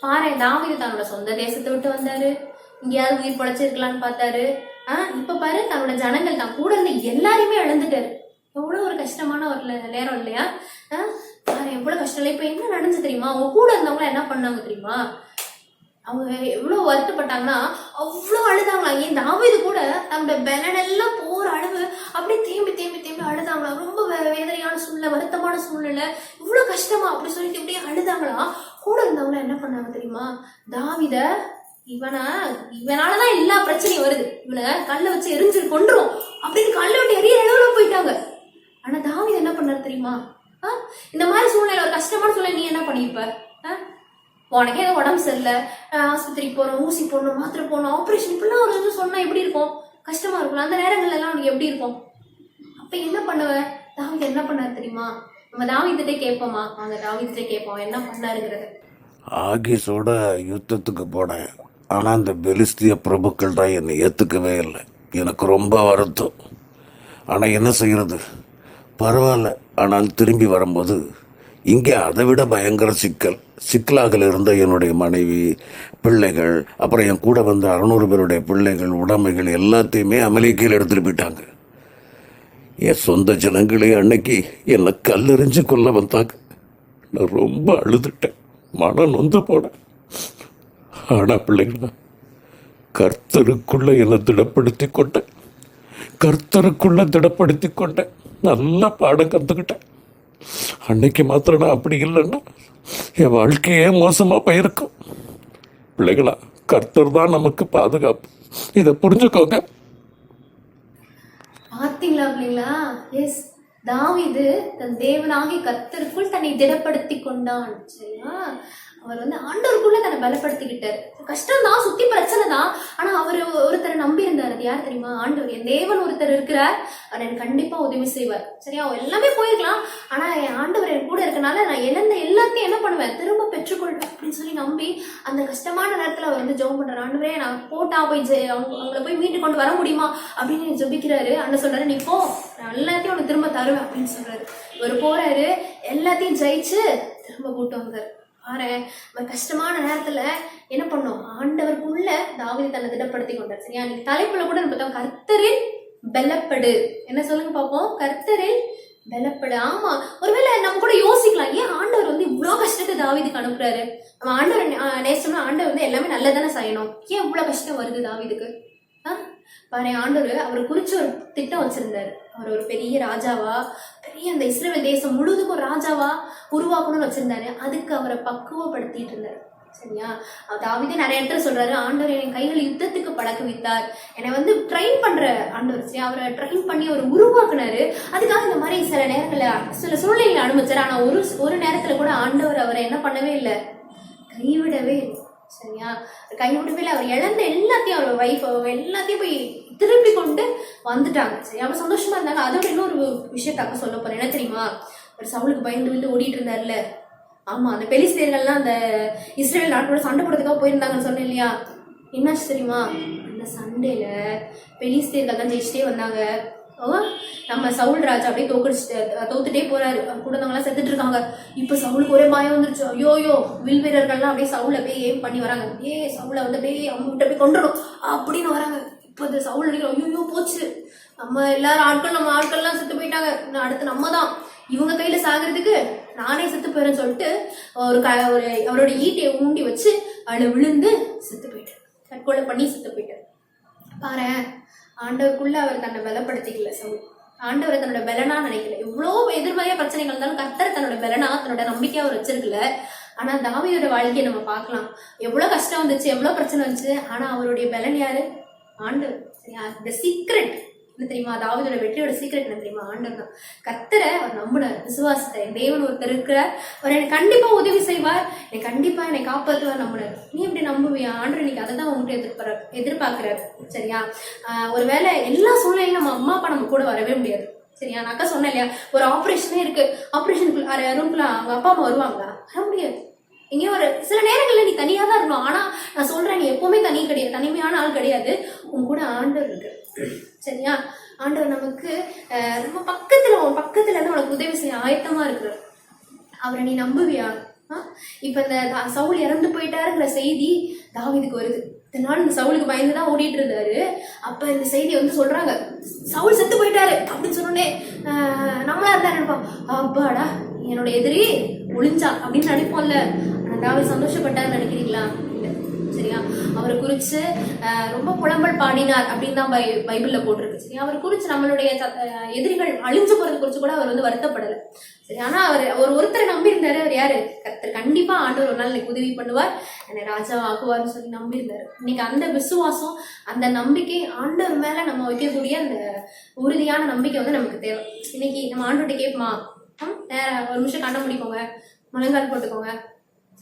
S6: பாரு, தாவீது தன்னோட சொந்த தேசத்தை விட்டு வந்தாரு, இங்கேயாவது உயிர் பொழைச்சிருக்கலான்னு பார்த்தாரு. இப்ப பாரு, தன்னோட ஜனங்கள் தான் கூட இருந்த எல்லாரையுமே இழந்துட்டாரு. எவ்வளவு ஒரு கஷ்டமான ஒரு நேரம் இல்லையா? பாரு எவ்வளவு கஷ்டம் இல்லை. இப்ப என்ன நடந்துச்சு தெரியுமா? அவங்க கூட இருந்தவங்க என்ன பண்ணாங்க தெரியுமா? அவங்க எவ்வளவு வருத்தப்பட்டாங்கன்னா அவ்வளவு அழுதாங்களா. ஏன் தாவீது கூட தன்னோட பெலனெல்லாம் போற அளவு அப்படியே தேம்பி தேம்பி தேம்பி அழுதாங்களா. ரொம்ப வேதனையான சூழ்நிலை, வருத்தமான சூழ்நிலை, இவ்வளவு கஷ்டமா அப்படி சொல்லிட்டு இப்படியே அழுதாங்களா. கூட இருந்தவங்க என்ன பண்ணாங்க தெரியுமா? தாவீத இவனாலதான் எல்லா பிரச்சனையும் வருது, இவனை கல்ல வச்சு எரிஞ்சு கொண்டுரும் அப்படின்னு கல்ல விட்டு எரிய அளவுல போயிட்டாங்க. ஆனா தாவீது என்ன பண்ணாரு தெரியுமா? இந்த மாதிரி சூழ்நிலை, ஒரு கஷ்டமான சூழ்நிலை நீ என்ன பண்ணிருப்ப? உனக்கே ஏதோ உடம்பு சரியில்லை, ஆஸ்பத்திரிக்கு போறோம், ஊசி போடணும், மாத்திரை போடணும், ஆப்ரேஷன், இப்படிலாம் ஒரு இது சொன்னா எப்படி இருக்கும்? கஷ்டமா இருக்கும். அந்த நேரங்கள்ல எல்லாம் உனக்கு எப்படி இருக்கும்? அப்ப என்ன பண்ணுவ? தாவீது என்ன பண்ணாரு தெரியுமா? நம்ம தாவீதுட்டே கேட்போமா? வாங்க தாவீதுட்டே கேட்போம் என்ன பண்ணாருங்கிறது.
S7: ஆகீஸோட யுத்தத்துக்கு போனேன். ஆனால் அந்த பெலிஸ்திய பிரபுக்கள் தான் என்னை ஏற்றுக்கவே இல்லை. எனக்கு ரொம்ப வருத்தம். ஆனால் என்ன செய்கிறது, பரவாயில்ல. ஆனால் திரும்பி வரும்போது இங்கே அதை விட பயங்கர சிக்கலாக இருந்த என்னுடைய மனைவி, பிள்ளைகள், அப்புறம் என் கூட வந்த 600 பேருடைய பிள்ளைகள், உடைமைகள் எல்லாத்தையுமே அமெரிக்கையில் எடுத்துகிட்டு போயிட்டாங்க. என் சொந்த ஜனங்களே அன்னைக்கு என்னை கல்லெறிஞ்சு கொல்ல வந்தாங்க. நான் ரொம்ப அழுதுட்டேன், மனம் நொந்து போனேன். ஆனால் பிள்ளைங்களா, கர்த்தருக்குள்ளே என்னை திடப்படுத்தி கொண்டேன். நல்லா பாடம் கற்றுக்கிட்டேன். அன்னைக்கு மாத்திரம் நான் அப்படி இல்லைன்னா என் வாழ்க்கையே மோசமாக போயிருக்கும். பிள்ளைகளா, கர்த்தர் தான் நமக்கு பாதுகாப்பு. இதை புரிஞ்சுக்கோங்க.
S6: பாத்தீங்களா பிள்ளைங்களா? எஸ், தாவீது தன் தேவனாகி கர்த்தருக்குள் தன்னை திடப்படுத்தி கொண்டான். சரியா? அவர் ஆண்டவருக்குள்ள தன்னை பலப்படுத்திக்கிட்டார். கஷ்டம் தான், சுத்தி பிரச்சனை தான். ஆனா அவர் ஒருத்தரை நம்பி இருந்தார். அது யார் தெரியுமா? ஆண்டவர். என் தேவன் ஒருத்தர் இருக்கிறார், அவர் எனக்கு கண்டிப்பா உதவி செய்வார். சரியா? எல்லாமே போயிருக்கலாம், ஆனா என் ஆண்டவர் என் கூட இருக்கனால நான் இழந்த எல்லாத்தையும் என்ன பண்ணுவேன், திரும்ப பெற்றுக்கொள்வேன் அப்படின்னு சொல்லி நம்பி அந்த கஷ்டமான நேரத்துல அவர் ஜெபம் பண்றாரு. ஆண்டவரே, நான் போட்டா போய் அவங்கள போய் மீட்டு கொண்டு வர முடியுமா அப்படின்னு ஜெபிக்கிறாரு. அண்ணன் சொல்றாரு, நீ போ, நான் எல்லாத்தையும் உனக்கு திரும்ப தருவேன் அப்படின்னு சொல்றாரு. இவர் போறாரு, எல்லாத்தையும் ஜெயிச்சு திரும்ப கூட்டு வந்தார். பாரு, கஷ்டமான நேரத்துல என்ன பண்ணோம், ஆண்டவருக்குள்ள தாவீது தன்னை திடப்படுத்தி கொண்டார். சரியா? நீங்க தலைப்புல கூட பார்த்தோம், கர்த்தரில் பலப்படு. என்ன சொல்லுங்க பாப்போம், கர்த்தரில் பலப்படு. ஆமா, ஒருவேளை நம்ம கூட யோசிக்கலாம், ஏன் ஆண்டவர் இவ்வளவு கஷ்டத்தை தாவீதுக்கு அனுப்புறாரு? நம்ம ஆண்டவர் நேசம்னா ஆண்டவர் எல்லாமே நல்லதானே செய்யணும், ஏன் இவ்வளவு கஷ்டம் வருது தாவீதுக்கு? பாரு, ஆண்டவர் அவரை குறிச்சு ஒரு திட்டம் வச்சிருந்தாரு. அவர் ஒரு பெரிய ராஜாவா, பெரிய அந்த இஸ்ரவேல் தேசம் முழுவதுக்கும் ராஜாவா உருவாக்கணும்னு வச்சிருந்தாரு. அதுக்கு அவரை பக்குவப்படுத்திட்டு இருந்தாரு. சரியா? தாவீதே நிறைய இடத்துல சொல்றாரு, ஆண்டவர் என் கைகள் யுத்தத்துக்கு பழக்குவித்தார், என்னை ட்ரெயின் பண்ற ஆண்டவர். சரி, அவரை ட்ரெயின் பண்ணி அவர் உருவாக்குனாரு. அதுக்காக இந்த மாதிரி சில நேரங்கள்ல சில சூழ்நிலைகளை அனுமதிச்சாரு. ஆனா ஒரு நேரத்துல கூட ஆண்டவர் அவரை என்ன பண்ணவே இல்லை, கைவிடவே இல்லை. சரியா? கைவிடவே இல்லை. அவர் இழந்த எல்லாத்தையும், அவர் வைஃப் எல்லாத்தையும் போய் திருப்பி கொண்டு வந்துட்டாங்க. சரி, அவர் சந்தோஷமா இருந்தாங்க. அதோட இன்னொரு விஷயத்தாக சொல்ல போறேன். என்ன தெரியுமா? அவர் சவுலுக்கு பயந்து ஓடிட்டு இருந்தாருல்ல. ஆமா, அந்த பெலிஸ்தேர்கள்லாம் அந்த இஸ்ரேல் நாட்டோட சண்டை போடுறதுக்காக போயிருந்தாங்கன்னு சொன்னேன் இல்லையா? என்னாச்சு தெரியுமா? அந்த சண்டையில பெலிஸ்தேர்கள் தான் ஜெயிச்சுட்டே வந்தாங்க. நம்ம சவுல் ராஜா அப்படியே தோத்துட்டே போறாரு. கூட எல்லாம் செத்துட்டு இருக்காங்க. இப்ப சவுலுக்கு ஒரே பயம் வந்துருச்சு. ஐயோயோ, வில் வீரர்கள்லாம் அப்படியே சவுல அப்படியே ஏம் பண்ணி வராங்க. சவுல அப்படியே அவங்க விட்டு அப்படியே கொண்டுடும் அப்படின்னு வராங்க. இப்ப இந்த சவுல் அடிக்கிற, ஐயோ போச்சு, நம்ம எல்லாரும் நம்ம ஆட்கள்லாம் செத்து போயிட்டாங்க, அடுத்து நம்ம தான், இவங்க கையில சாகிறதுக்கு நானே செத்து போயிறேன்னு சொல்லிட்டு அவரோட ஈட்டியை ஊண்டி வச்சு அதுல விழுந்து செத்து போயிட்டார். தற்கொலை பண்ணி செத்து போயிட்டார். பாரு, ஆண்டவருக்குள்ள அவர் தன்னை பலப்படுத்திக்கல சவுல். ஆண்டவரை தன்னோட பலனா நினைக்கல. எவ்வளோ எதிர்மறையா பிரச்சனைகள் இருந்தாலும் கர்த்தரை தன்னோட பலனா, தன்னோட நம்பிக்கையா அவர் வச்சிருக்கல. ஆனா தாவீதோட வாழ்க்கையை நம்ம பார்க்கலாம். எவ்வளவு கஷ்டம் வந்துச்சு, எவ்வளவு பிரச்சனை வந்துச்சு, ஆனா அவருடைய பலன் யாரு? ஆண்டவர். இந்த சீக்ரெட் என்ன தெரியுமா? தாவீதோட வெற்றியோட சீக்ரெட் என்ன தெரியுமா? ஆண்டவர் தான். கர்த்தரை அவர் நம்பினார், விசுவாசத்தை. தேவன் ஒருத்தர் இருக்கிறார், அவர் எனக்கு கண்டிப்பா உதவி செய்வார், என்னை கண்டிப்பா என்னை காப்பாற்றுவார் நம்பினார். நீ எப்படி நம்புவியா? ஆண்டவர் இன்னைக்கு அதை தான் உங்கள்கிட்ட எதிர்பார்க்கிறார். சரியா? ஒருவேளை எல்லா சூழ்நிலையும் நம்ம அம்மா அப்பா நம்ம கூட வரவே முடியாது. சரியா? நான் அக்கா சொன்னேன் இல்லையா, ஒரு ஆப்ரேஷனே இருக்கு, ஆப்ரேஷனுக்கு ரூம்ல அவங்க அப்பா அம்மா வருவாங்களா? வர முடியாது. எங்கேயும் ஒரு சில நேரங்கள்ல நீ தனியா தான் இருக்கணும். ஆனா நான் சொல்றேன், நீ எப்பவுமே தனிமையான ஆள் கிடையாது. உன் கூட ஆண்டவர் இருக்கு. சரியா? ஆண்டவர் நமக்கு ரொம்ப பக்கத்துல இருந்து உனக்கு உதவி செய்ய ஆயத்தமா இருக்கிறார். அவரை நீ நம்புவியா? இப்ப இந்த சவுல் இறந்து போயிட்டாருங்கிற செய்தி தாவீதுக்கு வருது. இதனால இந்த சவுலுக்கு பயந்துதான் ஓடிட்டு இருந்தாரு. அப்ப இந்த செய்தி சொல்றாங்க, சவுல் செத்து போயிட்டாரு அப்படின்னு சொன்னோடனே நம்மளா இருந்தா நினைப்போம், அப்பாடா என்னோட எதிரி ஒளிஞ்சா அப்படின்னு நினைப்போம்ல. தாவீது சந்தோஷப்பட்டாருன்னு நினைக்கிறீங்களா? இல்லை. சரியா? அவரை குறிச்சு ரொம்ப புலம்பல் பாடினார் அப்படின்னு தான் பைபிள்ல போட்டிருக்கு. சரி, அவர் குறிச்சு நம்மளுடைய எதிரிகள் அழிஞ்சு போறது குறிச்சு கூட அவர் வருத்தப்படலை. சரி, ஆனா அவர் ஒருத்தரை நம்பி இருந்தாரு. அவர் யாரு? கர்த்தர். கண்டிப்பா ஆண்டவர் ஒரு நாள் எனக்கு உதவி பண்ணுவார், என்னை ராஜா ஆக்குவார்னு சொல்லி நம்பி இருந்தாரு. இன்னைக்கு அந்த விசுவாசம், அந்த நம்பிக்கை, ஆண்டவர் மேல நம்ம வைக்கக்கூடிய அந்த உறுதியான நம்பிக்கை நமக்கு தேவை. இன்னைக்கு நம்ம ஆண்டவர்கிட்ட கேட்போமா? ஒரு நிமிஷம் கண்ண முடிக்கோங்க, முழங்கால் போட்டுக்கோங்க.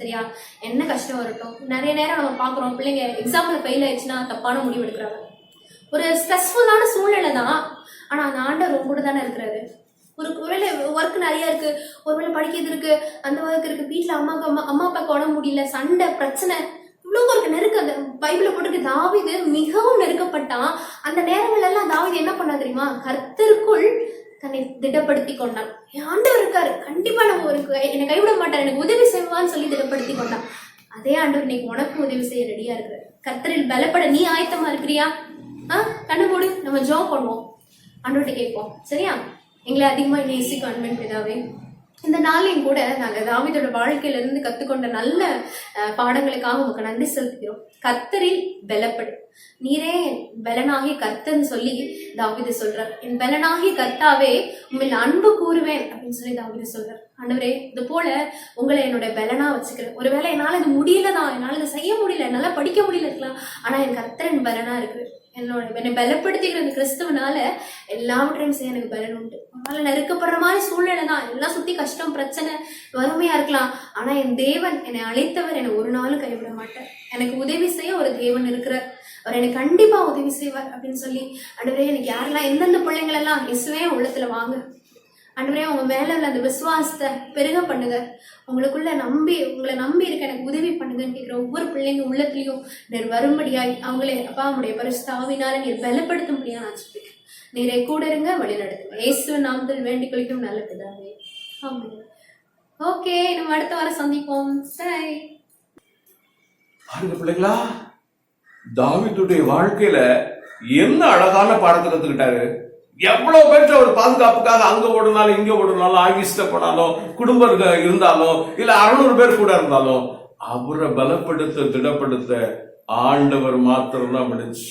S6: சரியா? என்ன கஷ்டம் வரட்டும். நிறைய நேரம் நம்ம பாக்குறோம், பிள்ளைங்க எக்ஸாம்ல ஃபெயில் ஆயிடுச்சுன்னா தப்பான முடிவு எடுக்கிறாங்க. ஒரு ஸ்ட்ரெஸ்ஃபுல்லான சூழ்நிலை தான், ஆனா அந்த ஆண்டவர் கூட தானே இருக்கிறாரு. ஒருவேளை ஒர்க் நிறைய இருக்கு, ஒருவேளை படிக்கிறது இருக்கு, அந்த ஒர்க் இருக்கு, வீட்டுல அம்மா அப்பாவுக்கு உடம்பு முடியல, சண்டை பிரச்சனை, இவ்வளவு ஒரு நெருக்கு, அந்த பைபிள போட்டுட்டு தாவீது மிகவும் நெருக்கப்பட்டான். அந்த நேரங்கள் எல்லாம் தாவீது என்ன பண்ணா தெரியுமா? கர்த்தருக்குள் தன்னை திடப்படுத்தி கொண்டான். என் ஆண்டவர் இருக்காரு, கண்டிப்பா நம்ம என்னை கைவிட மாட்டார், எனக்கு உதவி செய்வான்னு சொல்லி திடப்படுத்தி கொண்டான். அதே ஆண்டவர் இன்னைக்கு உனக்கு உதவி செய்ய ரெடியா இருக்கிற. கர்த்தரில் பலப்பட நீ ஆயத்தமா இருக்கிறியா? கண்ணு மூடு, நம்ம ஜெபம் பண்ணுவோம், ஆண்டவர்கிட்ட கேட்போம். சரியா? எங்களை அதிகமா நேசிக்கும் அன்பின் பிதாவே, இந்த நாளையும் கூட நாங்க தாவீதோட வாழ்க்கையில இருந்து கத்துக்கொண்ட நல்ல பாடங்களுக்காக உங்களுக்கு நன்றி செலுத்துகிறோம். கர்த்தரில் பலப்படு, நீரே பலனாகி கர்த்தர்ன்னு சொல்லி தாவீது சொல்றார். என் பலனாகி கர்த்தாவே உண்மையில அன்பு கூறுவேன் அப்படின்னு சொல்லி தாவீது சொல்றார். ஆண்டவரே, இது போல உங்களை என்னோட பலனா வச்சுக்கிறேன். ஒருவேளை என்னால இது முடியலதான், என்னால இதை செய்ய முடியல, என்னால படிக்க முடியல இருக்கலாம், ஆனா என் கர்த்தர் என் பலனா இருக்கு. என்னை பலப்படுத்திக்கிற அந்த கிறிஸ்துவனால எல்லாவற்றையும் செய்ய எனக்கு பலன் உண்டு. அதனால நெருக்கப்படுற மாதிரி சூழ்நிலை தான், எல்லாம் சுத்தி கஷ்டம், பிரச்சனை, வறுமையா இருக்கலாம், ஆனா என் தேவன், என்னை அழைத்தவர், என்னை ஒரு நாளும் கைவிட மாட்டார். எனக்கு உதவி செய்ய ஒரு தேவன் இருக்கிறார், அவர் எனக்கு கண்டிப்பா உதவி செய்வார் அப்படின்னு சொல்லி ஆண்டவரே, எனக்கு யாரெல்லாம் எந்தெந்த பிள்ளைங்கள் எல்லாம் இயேசுவே உள்ளத்துல வாங்க. ஆண்டவரே, உங்க மேல உள்ள அந்த விசுவாசத்தை பெருக பண்ணுங்க. உங்களை நம்பி இருக்க எனக்கு உதவி பண்ணுங்கன்னு கேட்கிற ஒவ்வொரு பிள்ளைங்க உள்ளத்திலையும் நீர் வரும்படியாய் அவங்களே அப்பா உடைய பரிசுத்த ஆவியினால நீர் பலப்படுத்தும்படியா நான் சொல்லிக்கிறேன். நீரை கூட இருங்க, வழி நடத்துங்க. இயேசுவின் நாமத்தில் வேண்டிக் கொள்ளும் நல்ல பிதாவே, ஆமென். ஓகே, நம்ம அடுத்த வாரம் சந்திப்போம். சரி
S2: பாருங்க பிள்ளைங்களா, தாவீதுடைய வாழ்க்கையில என்ன அழகான பாடத்தை கத்துக்கிட்டாரு. எவ்வளவு பேர் அவர் பாதுகாப்புக்காக அங்க ஓடுனாலும் இங்க ஓடுனாலும் ஆகிஸ்ட போனாலும் குடும்பம் இருந்தாலும் இல்ல 600 பேர் கூட இருந்தாலும் அவரை பலப்படுத்த திடப்படுத்த ஆண்டவர் மாத்திரம்தான் முடிச்சு.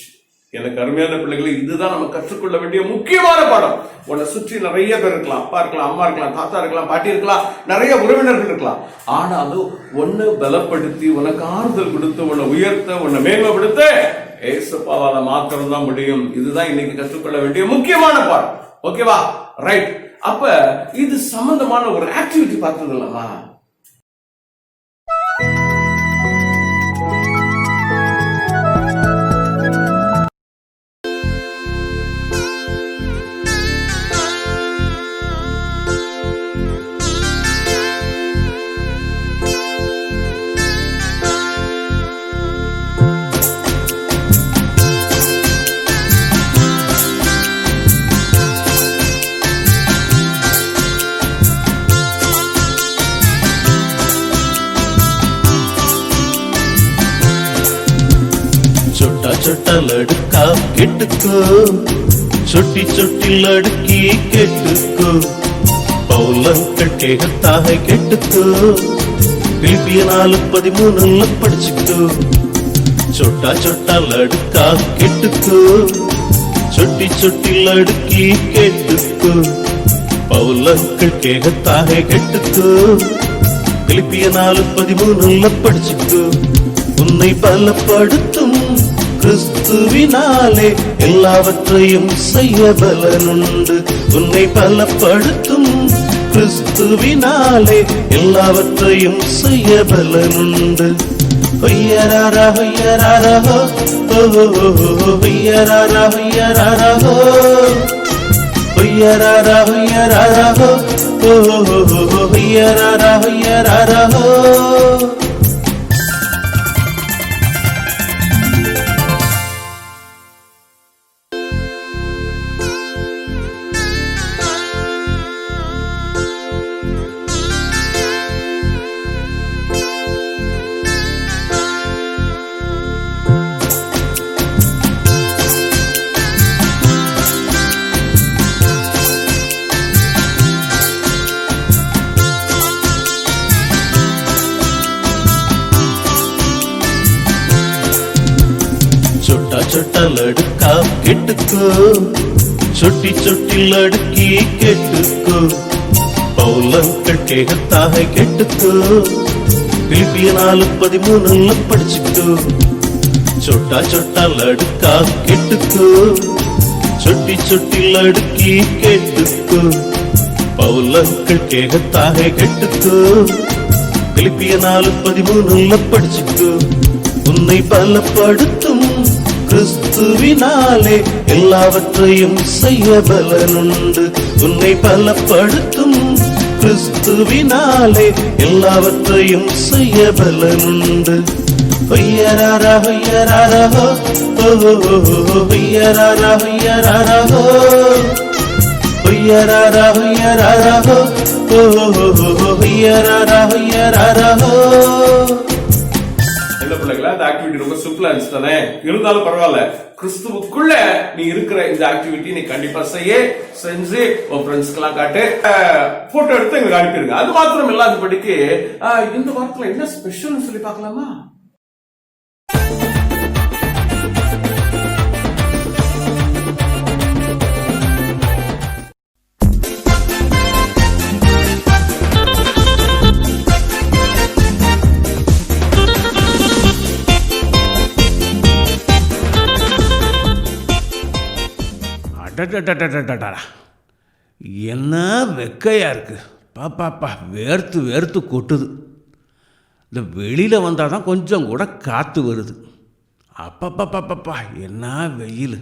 S2: எனக்கு அருமையான பிள்ளைகளை, இதுதான் நம்ம கற்றுக்கொள்ள வேண்டிய முக்கியமான பாடம். உன்னை சுற்றி நிறைய பேர் இருக்கலாம், அப்பா இருக்கலாம், அம்மா இருக்கலாம், தாத்தா இருக்கலாம், பாட்டி இருக்கலாம், நிறைய உறவினர்கள் இருக்கலாம். ஆனாலும் உன்னை பலப்படுத்தி உனக்கு ஆறுதல் கொடுத்து உன்னை உயர்த்த உன்னை மேன்மைப்படுத்த ஏசப்பாவால மாத்திரம் தான் முடியும். இதுதான் இன்னைக்கு கற்றுக்கொள்ள வேண்டிய முக்கியமான பாடம். ஓகேவா? ரைட். அப்ப இது சம்பந்தமான ஒரு ஆக்டிவிட்டி பார்த்தது இல்லவா?
S1: छोटा लड़का केटको छोटी छोटी लड़की केटको पौलंकल कहता है केटको फिलिपियन 4:13 படிச்சுக்கோ. छोटा छोटा लड़का केटको छोटी छोटी लड़की केटको पौलंकल कहता है केटको फिलिपियन 4:13 படிச்சுக்கோ. உன்னை பலப்படுத்தும் கிறிஸ்துவினாலே எல்லாவற்றையும் செய்ய பலனுண்டு. உன்னை பலப்படுத்தும் கிறிஸ்துவினாலே எல்லாவற்றையும் செய்ய பலனுண்டு. ஹொய்யராரா ஹொய்யராரஹோ ஹொய்யராரா ஹொய்யராரஹோ ஹொய்யராரா ஹொய்யராரஹோ ஹொய்யராரா ஹொய்யராரஹோ. छोटा छोटा लड़का केटको छोटी छोटी लड़की केटको पौलंकल कहता है केटको फिलिपियन 4:13 படிச்சுக்கோ. छोटा छोटा लड़का केटको छोटी छोटी लड़की केटको पौलंकल कहता है केटको फिलिपियन 4:13 படிச்சுக்கோ. உன்னை பலப்படுத்தும் கிறிஸ்துவினாலே எல்லாவற்றையும் செய்ய பலனுண்டு. உன்னை பலப்படுத்தும் கிறிஸ்துவினாலே எல்லாவற்றையும் செய்ய பலனுண்டு. ஹொய்யராரா ஹொய்யராரா ஹோ ஹொய்யராரா ஹொய்யராரா ஹோ ஹொய்யராரா ஹொய்யராரா ஹோ ஹொய்யராரா ஹொய்யராரா ஹோ.
S2: என்ன பிள்ளைங்களா, இந்த ஆக்டிவிட்டி ரொம்ப சிம்பிளா இருந்துச்சு தானே? இருந்தாலும் பரவாயில்ல, கிறிஸ்துவுக்குள்ள நீ இருக்கிற இந்த ஆக்டிவிட்டி நீ கண்டிப்பா செஞ்சு உன் ஃப்ரெண்ட்ஸ்க்கு எல்லாம் காட்டு, போட்டோ எடுத்து எங்களுக்கு அனுப்பிடுங்க. அது மாத்திரம் இல்லாதபடிக்கு இந்த வாரத்துல என்ன ஸ்பெஷல்னு சொல்லி பார்க்கலாமா?
S8: அடடடடடடடா, என்ன வெக்கையாக இருக்குது பாப்பாப்பா, வேர்த்து வேர்த்து கொட்டுது. இந்த வெளியில் வந்தால் தான் கொஞ்சம் கூட காற்று வருது. அப்பப்பப்பப்பா என்ன வெயில்.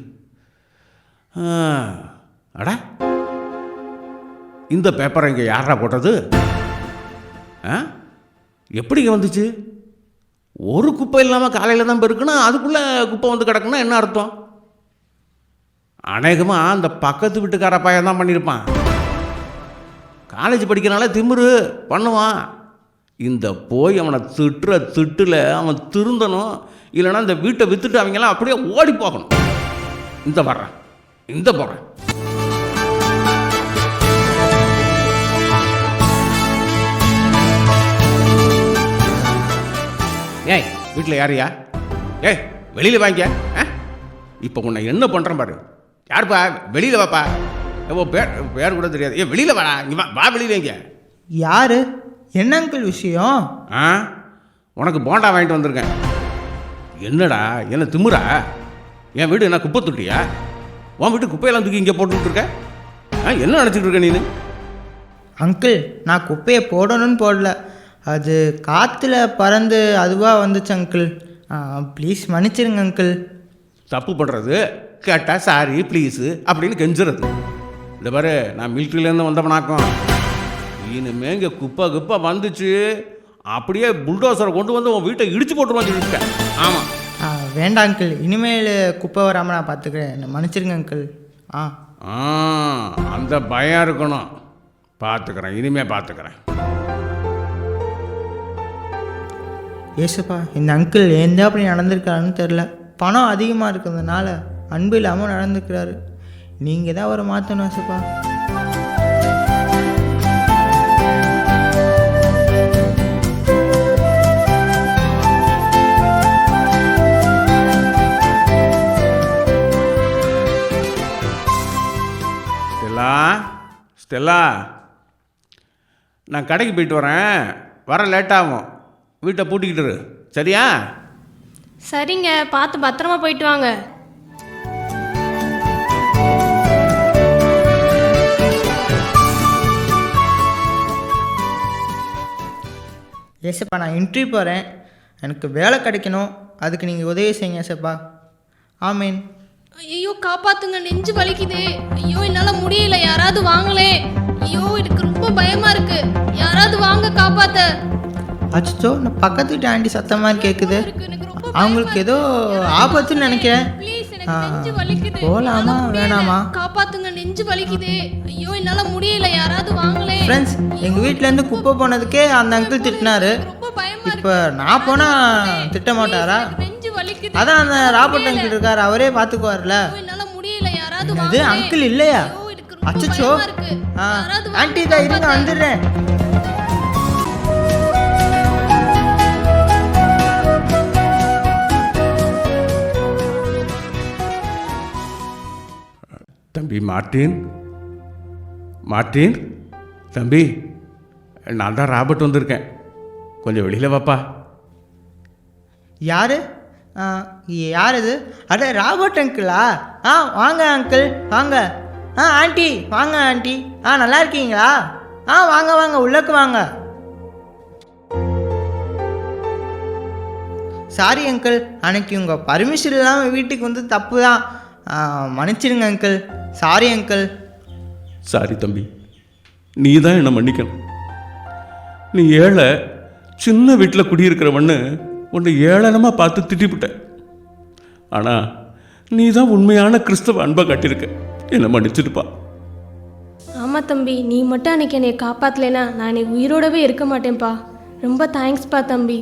S8: அட, இந்த பேப்பரை இங்கே யாரா போட்டது? எப்படிங்க வந்துச்சு? ஒரு குப்பை இல்லாமல் காலையில் தான் பெருக்குன்னா அதுக்குள்ளே குப்பை வந்து கிடக்குன்னா என்ன அர்த்தம்? அநேகமாக அந்த பக்கத்து வீட்டுக்கார பையன் தான் பண்ணியிருப்பான். காலேஜ் படிக்கிறனால திமிரு பண்ணுவான். இந்த போய் அவனை திட்டுற திட்டில் அவன் திருந்தணும், இல்லைன்னா இந்த வீட்டை விற்றுட்டு அவங்கெல்லாம் அப்படியே ஓடி போகணும். இந்த வர்றேன், இந்த போகிறேன். ஏய், வீட்டில் யாரையா? ஏய், வெளியில் வாங்க. இப்போ உன்னை என்ன பண்ணுறேன் பாரு. யாருப்பா? வெளியில் வாப்பா. பேர் கூட தெரியாது. வெளியில் வாடா, இங்கே வா வெளியில். இங்கே
S9: யாரு? என்ன அங்கிள் விஷயம்?
S8: உனக்கு போண்டா வாங்கிட்டு வந்திருக்கேன். என்னடா, என்ன திமுறா? என் வீடு என்ன குப்பை தொட்டியா? உன் வீட்டு குப்பையெல்லாம் தூக்கி இங்கே போட்டுருக்க. என்ன நினச்சிட்டு இருக்க நீ?
S9: அங்கிள், நான் குப்பையை போடணும்னு போடல, அது காற்றுல பறந்து அதுவாக வந்துச்சு அங்கிள். ப்ளீஸ் மன்னிச்சிருங்க அங்கிள்.
S8: தப்பு பண்ணுறது கேட்டால் சாரி ப்ளீஸு அப்படின்னு கெஞ்சுறது. இந்த பாரு, நான் மிலிட்ரியிலேருந்து வந்தவனாக்கும். இனிமே இங்கே குப்பை வந்துச்சு அப்படியே புல்டோசரை கொண்டு வந்து உன் வீட்டை இடிச்சு போட்டுருவான்னு சொல்லியிருக்கேன். ஆமாம்.
S9: வேண்டாம் அங்கிள், இனிமேல் குப்பை வராமல் நான் பார்த்துக்கிறேன். என்ன மன்னிச்சிருங்க அங்கிள்.
S8: அந்த பயம் இருக்கணும். பார்த்துக்கிறேன், இனிமேல் பார்த்துக்கிறேன்.
S9: ஏசப்பா, இந்த அங்கிள் எந்த அப்படி நடந்திருக்காருன்னு தெரில. பணம் அதிகமாக இருக்கிறதுனால அன்பு இல்லாமல் நடந்துக்கிறாரு. நீங்கள் தான் அவரை மாற்றணும் ஏசப்பா.
S8: ஸ்டெல்லா, நான் கடைக்கு போயிட்டு வர லேட்டாகும். வீட்டை பூட்டிக்கிட்டு இரு, சரியா?
S3: சரிங்க, பார்த்து பத்திரமா போயிட்டு வாங்க.
S9: ஏசப்பா, நான் இன்டர்வியூ போகிறேன், எனக்கு வேலை கிடைக்கணும், அதுக்கு நீங்கள் உதவி செய்யுங்க ஏசப்பா. ஆமீன்.
S3: ஐயோ, காப்பாத்துங்க, நெஞ்சு வலிக்குது. ஐயோ, என்னால முடியல, யாராவது வாங்களே. ஐயோ, எனக்கு ரொம்ப பயமா இருக்கு, யாராவது வாங்க காப்பாத்த.
S9: அச்சோ, நான் பக்கத்து வீட்டு ஆண்டி சத்தம் மாதிரி கேட்குது. அவங்களுக்கு ஏதோ ஆபத்துன்னு நினைக்கிறேன். போகலாமா வேணாமா?
S3: காப்பாத்துங்க, நெஞ்சு வலிக்குது. ஐயோ, என்னால முடியல, யாராவது வாங்களே.
S9: ஃப்ரெண்ட்ஸ், எங்கள் வீட்டிலேருந்து குப்பை போனதுக்கே அந்த அங்கிள் திட்டினாரு. இப்போ நான் போனால் திட்ட மாட்டாரா? அதான் அந்த ராபர்ட் அங்கிள் இருக்கார், அவரே பார்த்துக்குவார்ல. இது அங்கிள் இல்லையா? அச்சோ, ஆண்டி தான் இருங்க, வந்துடுறேன்.
S8: தம்பி மார்ட்டின், தம்பி, நான் தான் ராபர்ட் வந்திருக்கேன், கொஞ்சம் வெளியில் வாப்பா.
S9: யார் இது? அட, ராபர்ட் அங்கிளா? வாங்க அங்கிள், வாங்க. ஆண்டி வாங்க. ஆண்டி, நல்லா இருக்கீங்களா? வாங்க உள்ளக்கு வாங்க. சாரி அங்கிள், அன்னைக்கு உங்கள் பர்மிஷன் இல்லாமல் வீட்டுக்கு வந்து தப்பு தான், மன்னிச்சிடுங்க அங்கிள். Sorry uncle.
S2: சாரி தம்பி, நீ தான் என்னை மன்னிக்கணும். நீ ஏழை, சின்ன வீட்டில் குடியிருக்கிறவன்னு உன்னை ஏளனமாக பார்த்து திட்டிவிட்டேன். ஆனால் நீ தான் உண்மையான கிறிஸ்தவ அன்பை காட்டியிருக்க. என்னை மன்னிச்சிருப்பா.
S3: ஆமாம் தம்பி, நீ மட்டும் அன்னைக்கு என்னை காப்பாற்றலைன்னா நான் என்னை உயிரோடவே இருக்க மாட்டேன்ப்பா. ரொம்ப தேங்க்ஸ்ப்பா தம்பி.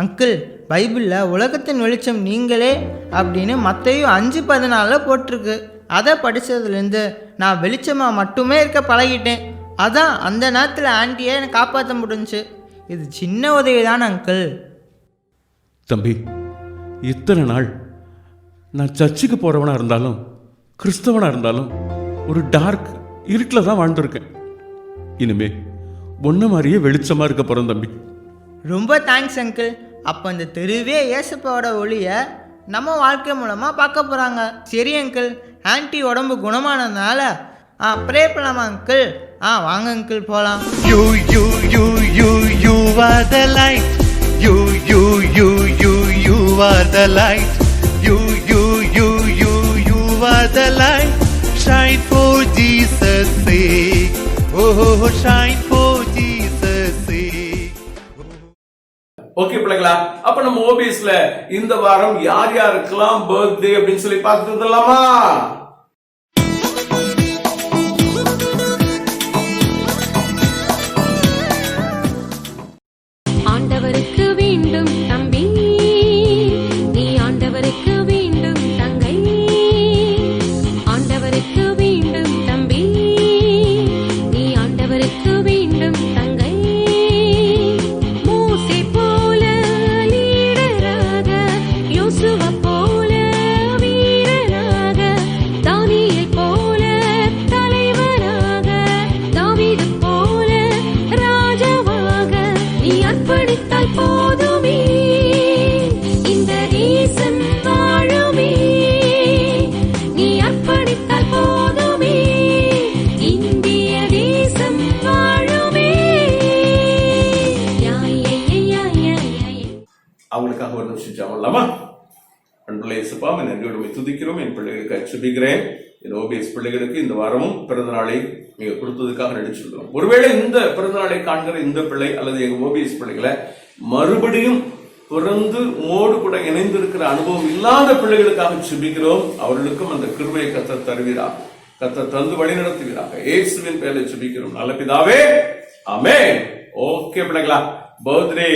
S9: அங்கிள், பைபிளில் உலகத்தின் வெளிச்சம் நீங்களே அப்படின்னு மத்தேயு 5:14 போட்டிருக்கு. அதை படித்ததுலேருந்து நான் வெளிச்சமாக மட்டுமே இருக்க பழகிட்டேன். அதான் அந்த நேரத்தில் ஆண்டியை என்னை காப்பாற்ற முடிஞ்சுச்சு. இது சின்ன உதவி தான் அங்கிள்.
S2: தம்பி, இத்தனை நாள் நான் சர்ச்சுக்கு போகிறவனாக இருந்தாலும் கிறிஸ்தவனாக இருந்தாலும் ஒரு டார்க் இருட்டில் தான் வாழ்ந்துருக்கேன். இனிமே ஒன்றை மாதிரியே வெளிச்சமாக இருக்க போகிறேன் தம்பி.
S9: ரொம்ப தேங்க்ஸ் அங்கிள். அப்போ இந்த தெருவே இயேசுப்பாவோட ஒளியை நம்ம வாழ்க்கை மூலமாக பார்க்க போகிறாங்க. சரி அங்கிள், ஆன்ட்டி உடம்பு குணமானதுனால ப்ரே பண்ணலாமா அங்கிள்? வாங்க அங்கிள் போகலாம்.
S1: You are the light. You are the light. You are the light. Shine for Jesus' sake. Oh, shine for Jesus' sake.
S2: Okay பிள்ளைங்களா, அப்ப நம்ம ஓபிஎஸ்ல இந்த வாரம் யார் யாருக்கெல்லாம் பர்த்டே அப்படின்னு சொல்லி பார்த்துட்டு வந்துடலாமா?
S3: ஆண்டவருக்கு வேண்டும் தம்பி, நீ ஆண்டவருக்கு வேண்டும் தங்கை. ஆண்டவருக்கு வேண்டும் தம்பி, நீ ஆண்டவருக்கு வேண்டும் தங்கை. மோசே போல லீடராக, யோசுவ போல வீரனாக, தானியேல் போல தலைவனாக, தாவீது போல ராஜாவாக நீ அர்ப்பணித்தால் போதுமே, இந்த தேசம் வாழுமே. நீ அர்ப்பணித்தால் போதுமே, இந்திய தேசம் வாழுமே.
S2: அவங்களுக்காக ஒரு நிமிஷம் ஜெபம்லாமா? அன்புள்ள இயேசுப்பா, என் நன்றியோடு துதிக்கிறோம். என் பிள்ளைகளுக்கு அர்ப்பணிக்கிறேன். என் ஓபிஎஸ் பிள்ளைகளுக்கு இந்த வாரமும் பிறந்த நாளை நீங்க கொடுத்ததுக்காக நடிச்சிருக்கிறோம். ஒருவேளை இந்த பிறந்த நாளை காண்கிற இந்த பிள்ளை அல்லது எங்க ஓபிஎஸ் பிள்ளைகளை மறுபடியும் பிறந்து உமோடு கூட இணைந்திருக்கிற அனுபவம் இல்லாத பிள்ளைகளுக்காக ஜெபிக்கிறோம். அவர்களுக்கும் அந்த கிருபையை கர்த்தர் தருவீராக, கர்த்தர் தந்து வழி நடத்துவீராக. இயேசுவின் பெயரில் ஜெபிக்கிறோம் நல்ல பிதாவே, ஆமென். ஓகே பிள்ளைங்களா, பர்த்டே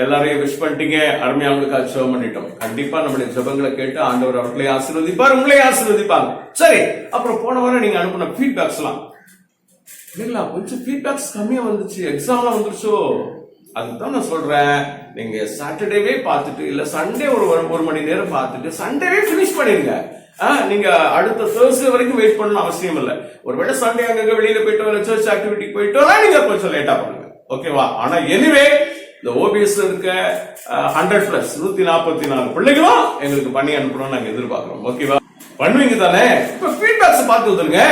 S2: எல்லாரையும் விஷ் பண்ணிட்டீங்க. அருமையா அவங்களுக்கு ஜெபம் பண்ணிட்டோம். கண்டிப்பா நம்மளுடைய ஜெபங்களை கேட்டு ஆண்டவர் அவர்களை ஆசீர்வதிப்பார், உங்களே ஆசீர்வதிப்பாங்க. சரி, அப்புறம் போன வாரம் நீங்க அனுப்பின ஃபீட்பேக்ஸ் எல்லாம் இல்லைங்களா, கொஞ்சம் ஃபீட்பேக்ஸ் கம்மியா வந்துச்சு. எக்ஸாம்லாம் வந்துருச்சோ, அதுதான் நான் சொல்றேன். நீங்க சாட்டர்டேவே பார்த்துட்டு இல்ல சண்டே ஒரு மணி நேரம் பார்த்துட்டு சண்டேவே பினிஷ் பண்ணிருங்க. நீங்க அடுத்த Thursday வரைக்கும் வெயிட் பண்ணணும் அவசியம் இல்லை. ஒருவேளை சண்டே அங்க வெளியில போயிட்டு வர சர்ச் ஆக்டிவிட்டிக்கு போயிட்டு வரலாம், நீங்க கொஞ்சம் லேட்டா பண்ணுங்க. ஓகேவா? ஆனா எனிவே இந்த ஓபிஎஸ் இருக்க 100+ 144 பிள்ளைகளும் எங்களுக்கு பண்ணி அனுப்பணும்னு நாங்க எதிர்பார்க்கிறோம். ஓகேவா? பண்ணுவீங்க தானே? இப்ப ஃபீட்பேக்ஸ் பார்த்து வந்துருங்க.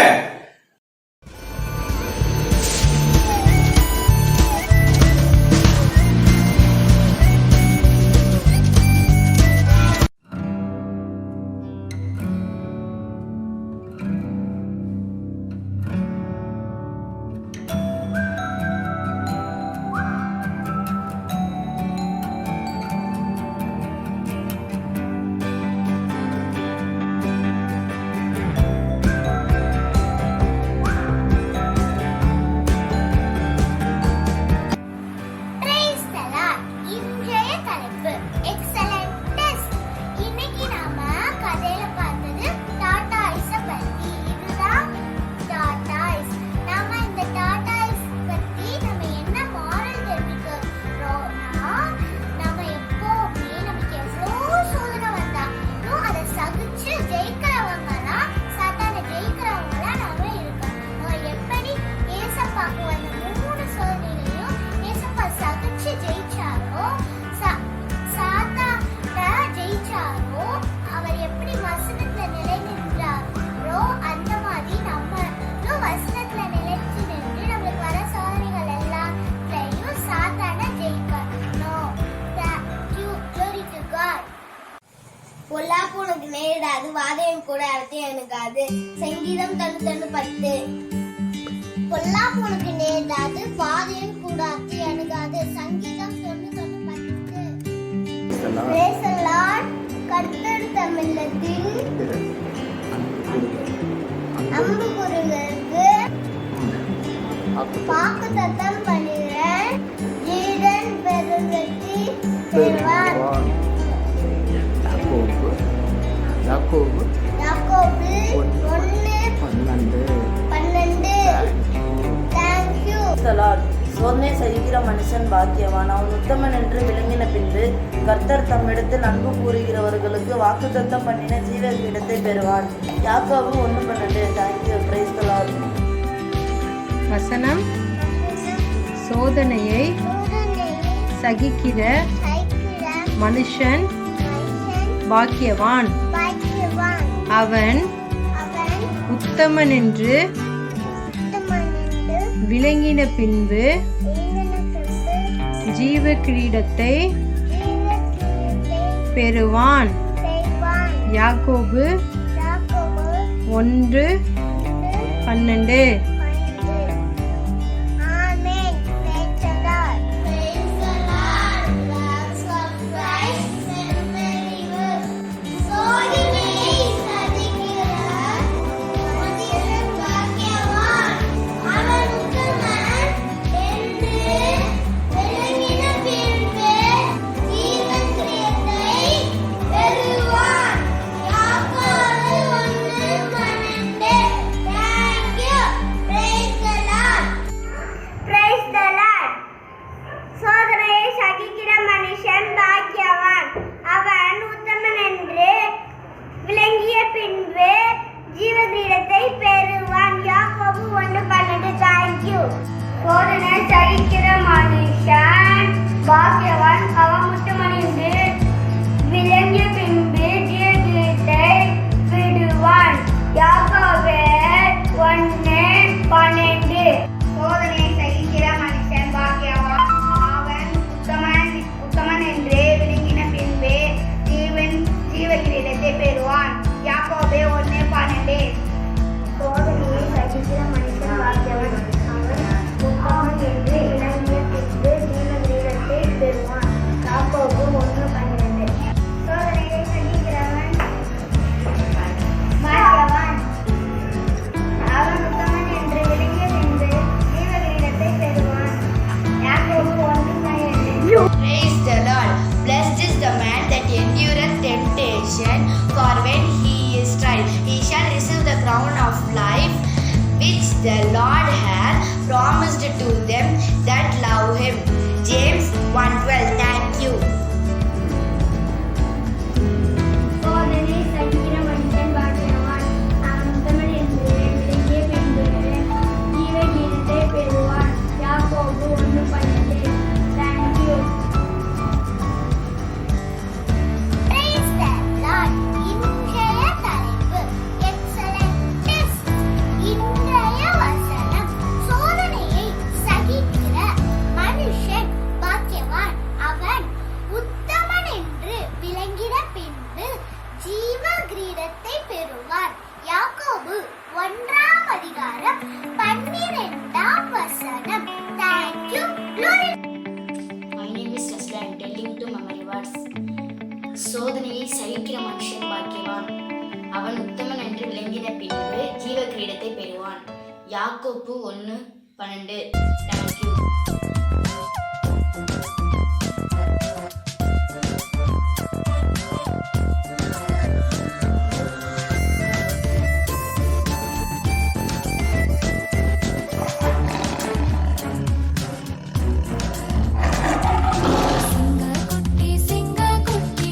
S4: பொல்லாப்பு உனக்கு நேரிடாது, வாதையும் கூட அறத்தை அணுகாது. சங்கீதம் 91:10. பொல்லாப்பு உனக்கு நேரிடாது, வாதையும் கூட அறத்தை அணுகாது. சங்கீதம் 91:10. Praise the Lord. கர்த்தர் தமிழத்தின் அம்பு குருகளுக்கு வாக்குத்தத்தம் பண்ணுகிற ஜீவன் பெருங்கத்தி பெறுவார். யாக்கோபு 1:12. Thank you.
S10: சோதனை சகிக்கிற மனுஷன் பாக்கியவான், அவன் உத்தமன் என்று விளங்கின பின்பு கர்த்தர் தம்மிடத்தில் அன்பு கூறுகிறவர்களுக்கு வாக்குத்தத்தம் பண்ணின ஜீவ கிரீடத்தை பெறுவான். யாக்கோபு 1:12. தேங்க்யூ. Praise the Lord.
S5: வசனம்: சோதனையை சகிக்கிற மனுஷன் பாக்கியவான், அவன் உத்தமன் என்று விளங்கின பின்பு ஜீவ கிரீடத்தை பெறுவான். யாக்கோபு 1:12.
S4: சோதனை சகிக்கிற மனுஷன் பாக்கியவான், அவன் உத்தமன் என்று விளங்கிய பின்பு ஜீவ கிரீடத்தை பெறுவான். யாக்கோபு 1:12. சோதனை சகிக்கிற மனுஷன் பாக்கியவான், அவன் உத்தமன் என்று விளங்கின பின்பு ஜீவ கிரீடத்தை பெறுவான். யாக்கோபு 1:12. சோதனையை சகிக்கிற மனுஷன் பாக்கியவான், உத்தமன் என்று விளங்கிய பின்பு ஜீவ கிரீடத்தை பெறுவான். யாக்கோபு 1:12. சோதனையை சகிக்கிறவன் பாக்கியவான், அவன் உத்தமன் என்று விளங்கிய பின்பு ஜீவ கிரீடத்தை பெறுவான். யாக்கோபு 1:12.
S11: Praise the Lord. Blessed is the man that endureth temptation, for when he is tried, he shall receive the crown of life, which the Lord hath promised to them that love him. James 1:12. Thank you.
S4: சோதனை சகிக்கிற மனுஷன் பாக்கியவான், அவன் உத்தமன் என்று விளங்கிய பின்பு ஜீவ கிரீடத்தை பெறுவான். யாக்கோபு 1:12. Thank you. Praise the Lord. இன்றைய தலைப்பு Excellent Test. இன்றைய வசனம்: சோதனையை சகிக்கிற மனுஷன் பாக்கியவான், அவன் உத்தமன் என்று விளங்கின பின்பு ஜீவ கிரீடத்தை பெறுவான். யாக்கோபு 1:12. Thank you. Glory.
S11: My name is Tesla. I am telling to memory words. சோதனையை சகிக்கிற மனுஷன் பாக்கியவான், அவன் உத்தமன் என்று விளங்கின பின்பு ஜீவ கிரீடத்தை பெறுவான். யாக்கோபு 1:12. Thank you.
S12: சிங்க குட்டி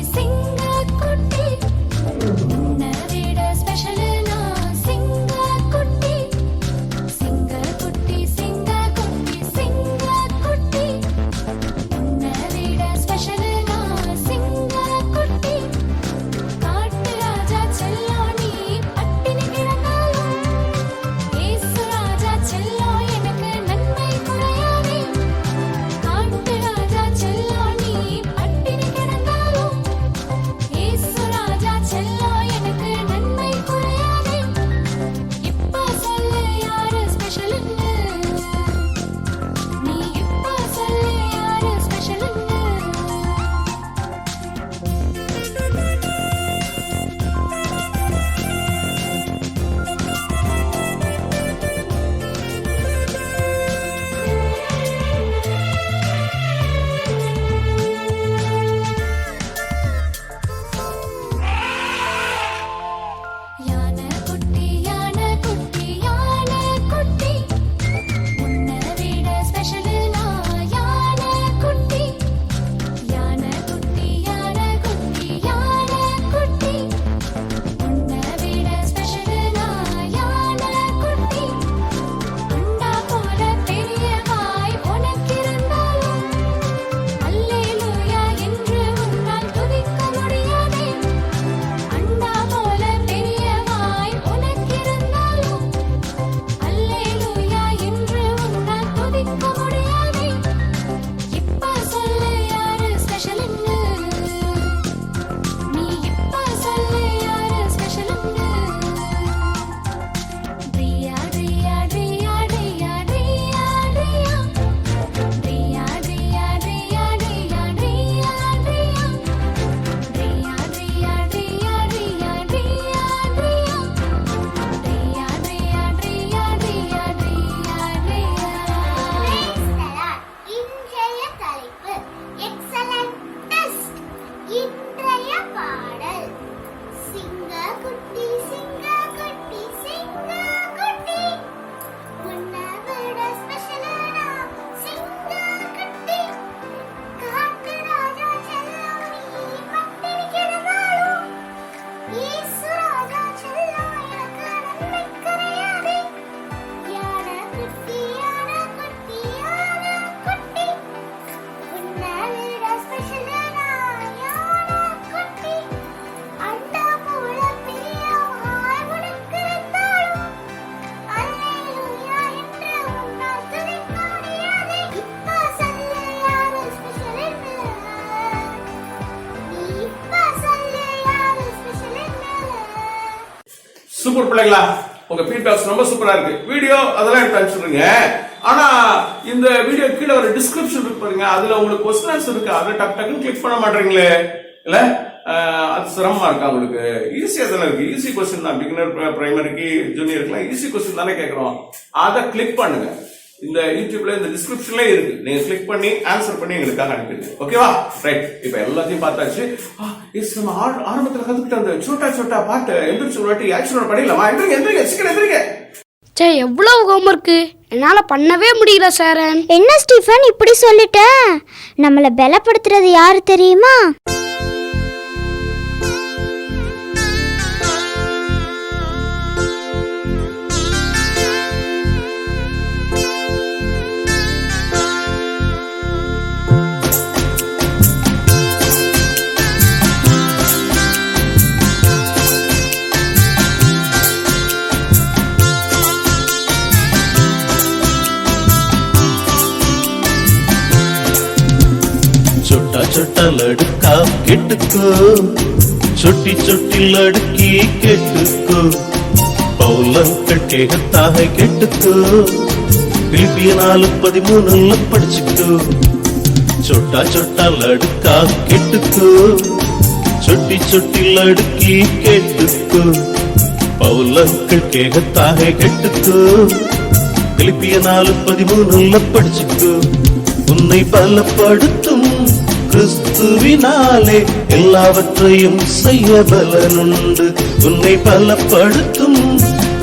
S2: சூப்பர் பிள்ளைங்களா, உங்க ஃபீட்பேக்ஸ் ரொம்ப சூப்பரா இருக்கு. வீடியோ அதெல்லாம் எடுத்து அனுப்பிச்சுடுங்க. ஆனா இந்த வீடியோ கீழே ஒரு டிஸ்கிரிப்ஷன் இருக்கு பாருங்க, அதுல உங்களுக்கு கொஸ்டின்ஸ் இருக்கு, அதை டக்கு டக்குன்னு கிளிக் பண்ண மாட்டீங்களே இல்ல? அது சிரமமா இருக்கா உங்களுக்கு? ஈஸியா தானே இருக்கு, ஈஸி கொஸ்டின் தான். பிகினர், பிரைமரிக்கு, ஜூனியருக்குலாம் ஈஸி கொஸ்டின் தானே கேட்கறோம். அதை கிளிக் பண்ணுங்க. இந்த யூடியூப்ல இந்த டிஸ்கிரிப்ஷன்ல இருக்கு, நீங்க கிளிக் பண்ணி ஆன்சர் பண்ணி எங்களுக்காக அனுப்பிடுங்க. ஓகேவா? ரைட், இப்ப எல்லாத்தையும் பார்த்தாச்சு. நம்ம ஆரம்பத்துல கத்துக்கிட்ட அந்த சோட்டா சோட்டா பாட்டு எந்திரிச்சு ஒரு வாட்டி ஆக்ஷனோட படிக்கலாமா? எந்திரிங்க சீக்கிரம் எந்திரிங்க.
S12: சே, எவ்வளவு ஹோம்வொர்க்கு என்னால பண்ணவே முடியல சார். என்ன ஸ்டீஃபன் இப்படி சொல்லிட்ட? நம்மள பலப்படுத்துறது யாரு தெரியுமா?
S1: छोटा लड़का केटको छोटी छोटी लड़की केटको पौलन कटे हता है केटको फिलिपिया 4:13 படிச்சுக்கோ. छोटा छोटा लड़का केटको छोटी छोटी लड़की केटको पौलन कटे हता है केटको फिलिपिया 4:13 படிச்சுக்கோ. உன்னை பலப்படுத்தும் கிறிஸ்துவினாலே எல்லாவற்றையும் செய்ய பலனுண்டு. உன்னை பலப்படுத்தும்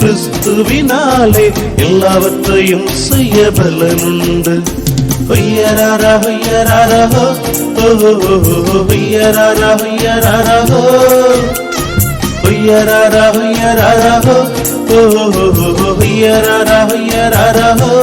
S1: கிறிஸ்துவினாலே எல்லாவற்றையும் செய்ய பலனுண்டு. ஹொய்யராரா ஹொய்யராரா ஹோ ஹொய்யராரா ஹொய்யராரா ஹோ ஹொய்யராரா ஹொய்யராரா ஹோ ஹொய்யராரா ஹொய்யராரா ஹோ.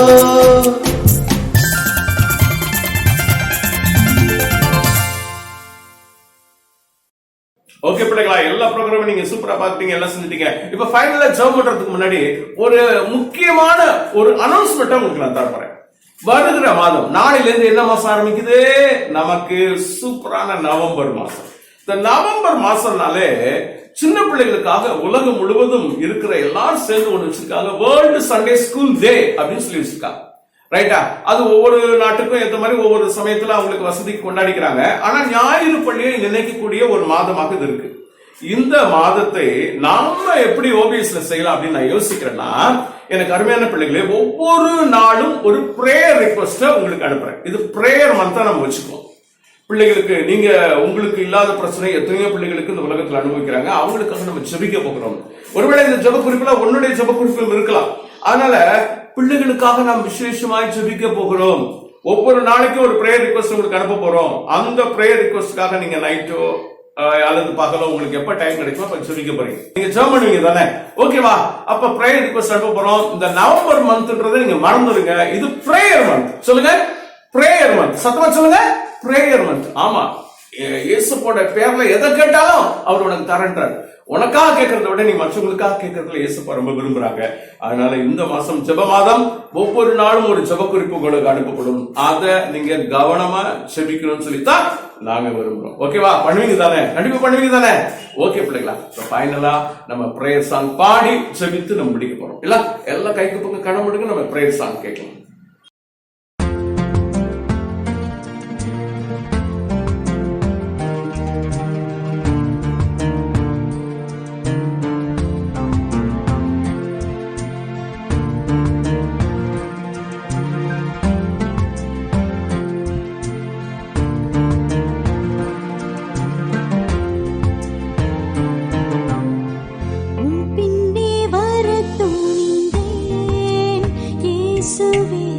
S2: ஓகே பிள்ளைங்களா, எல்லா ப்ரோக்ராமும் நீங்க சூப்பரா பாத்துட்டீங்க, எல்லாம் செஞ்சுட்டீங்க. இப்ப ஃபைனலா ஜாப் பண்றதுக்கு முன்னாடி ஒரு முக்கியமான ஒரு அனௌன்ஸ்மெண்ட் உங்களுக்கு நான் தரப்போறேன். வருகிற மாதம் நாளையில இருந்து என்ன மாசம் ஆரம்பிக்குது? நமக்கு சூப்பரான நவம்பர் மாசம். இந்த நவம்பர் மாசம்னாலே சின்ன பிள்ளைகளுக்காக உலகம் முழுவதும் இருக்கிற எல்லாரும் சேர்ந்து ஒன்று வச்சிருக்காங்க, வேர்ல்டு சண்டே ஸ்கூல் டே அப்படின்னு சொல்லி வச்சிருக்காங்க. ரைட்டா? அது ஒவ்வொரு நாட்டுக்கும் ஏற்ற மாதிரி ஒவ்வொரு சமயத்துல அவங்களுக்கு வசதிக்கு கொண்டாடிக்கிறாங்க. ஆனா ஞாயிறு பள்ளியை நினைக்கக்கூடிய ஒரு மாதமாக இது இருக்கு. இந்த மாதத்தை நாம எப்படி ஓபிஎஸ்ல செய்யலாம் அப்படின்னு நான் யோசிக்கிறேன்னா, எனக்கு அருமையான பிள்ளைகளே, ஒவ்வொரு நாளும் ஒரு பிரேயர் ரிக்வெஸ்ட உங்களுக்கு அனுப்புறேன். இது பிரேயர் மந்த்தா நம்ம வச்சுக்கோம். பிள்ளைகளுக்கு நீங்க உங்களுக்கு இல்லாத பிரச்சனை எத்தனையோ பிள்ளைகளுக்கு இந்த உலகத்தில் அனுபவிக்கிறாங்க, அவங்களுக்காக நம்ம ஜெபிக்க போகிறோம். ஒருவேளை இந்த ஜெப குறிப்புல உன்னுடைய ஜெப குறிப்புகள் இருக்கலாம். அதனால பிள்ளைகளுக்காக நாம் விசேஷமாய் ஜெபிக்க போகிறோம். ஒவ்வொரு நாளைக்கும் ஒரு பிரேயர் ரிக்வெஸ்ட் உங்களுக்கு அனுப்ப போறோம். அந்த பிரேயர் ரிக்வெஸ்ட்காக நீங்க நைட்டோ அல்லது பகலோ உங்களுக்கு எப்ப டைம் கிடைக்குமோ அப்ப ஜெபிக்க போறீங்க. நீங்க ஜெபம் பண்ணுவீங்க தானே? ஓகேவா? அப்ப பிரேயர் ரிக்வெஸ்ட் அனுப்ப போறோம். இந்த நவம்பர் மந்த்ன்றதை நீங்க மறந்துடுங்க. இது பிரேயர் மந்த். சொல்லுங்க, பிரேயர் மந்த். சத்தமா சொல்லுங்க, பிரேயர் மந்த். ஆமா, இயேசுவோட பேர்ல எதை கேட்டாலும் அவர் உனக்கு தரன்றார். உனக்காக கேட்கறத விட நீ மற்றவங்களுக்காக கேட்கறதுல இயேசுப்பா ரொம்ப விரும்புறாங்க. அதனால இந்த மாசம் ஜெப மாதம். ஒவ்வொரு நாளும் ஒரு ஜெப குறிப்பு உங்களுக்கு அனுப்பப்படும். அதை நீங்க கவனமா ஜெபிக்கணும்னு சொல்லித்தான் நாங்க விரும்புறோம். ஓகேவா? பண்ணுவீங்க தானே? கண்டிப்பா பண்ணுவீங்க தானே? ஓகே பிள்ளைங்களா, ஃபைனலா நம்ம பிரேயர் சாங் பாடி ஜெபித்து நம்ம முடிக்க போறோம். இல்ல எல்லாம் கைக்கு பக்கம் கண்ண முடிக்க நம்ம பிரேயர் சாங் கேட்கலாம்.
S13: பின்னே வர துணிந்தேன் இயேசுவே.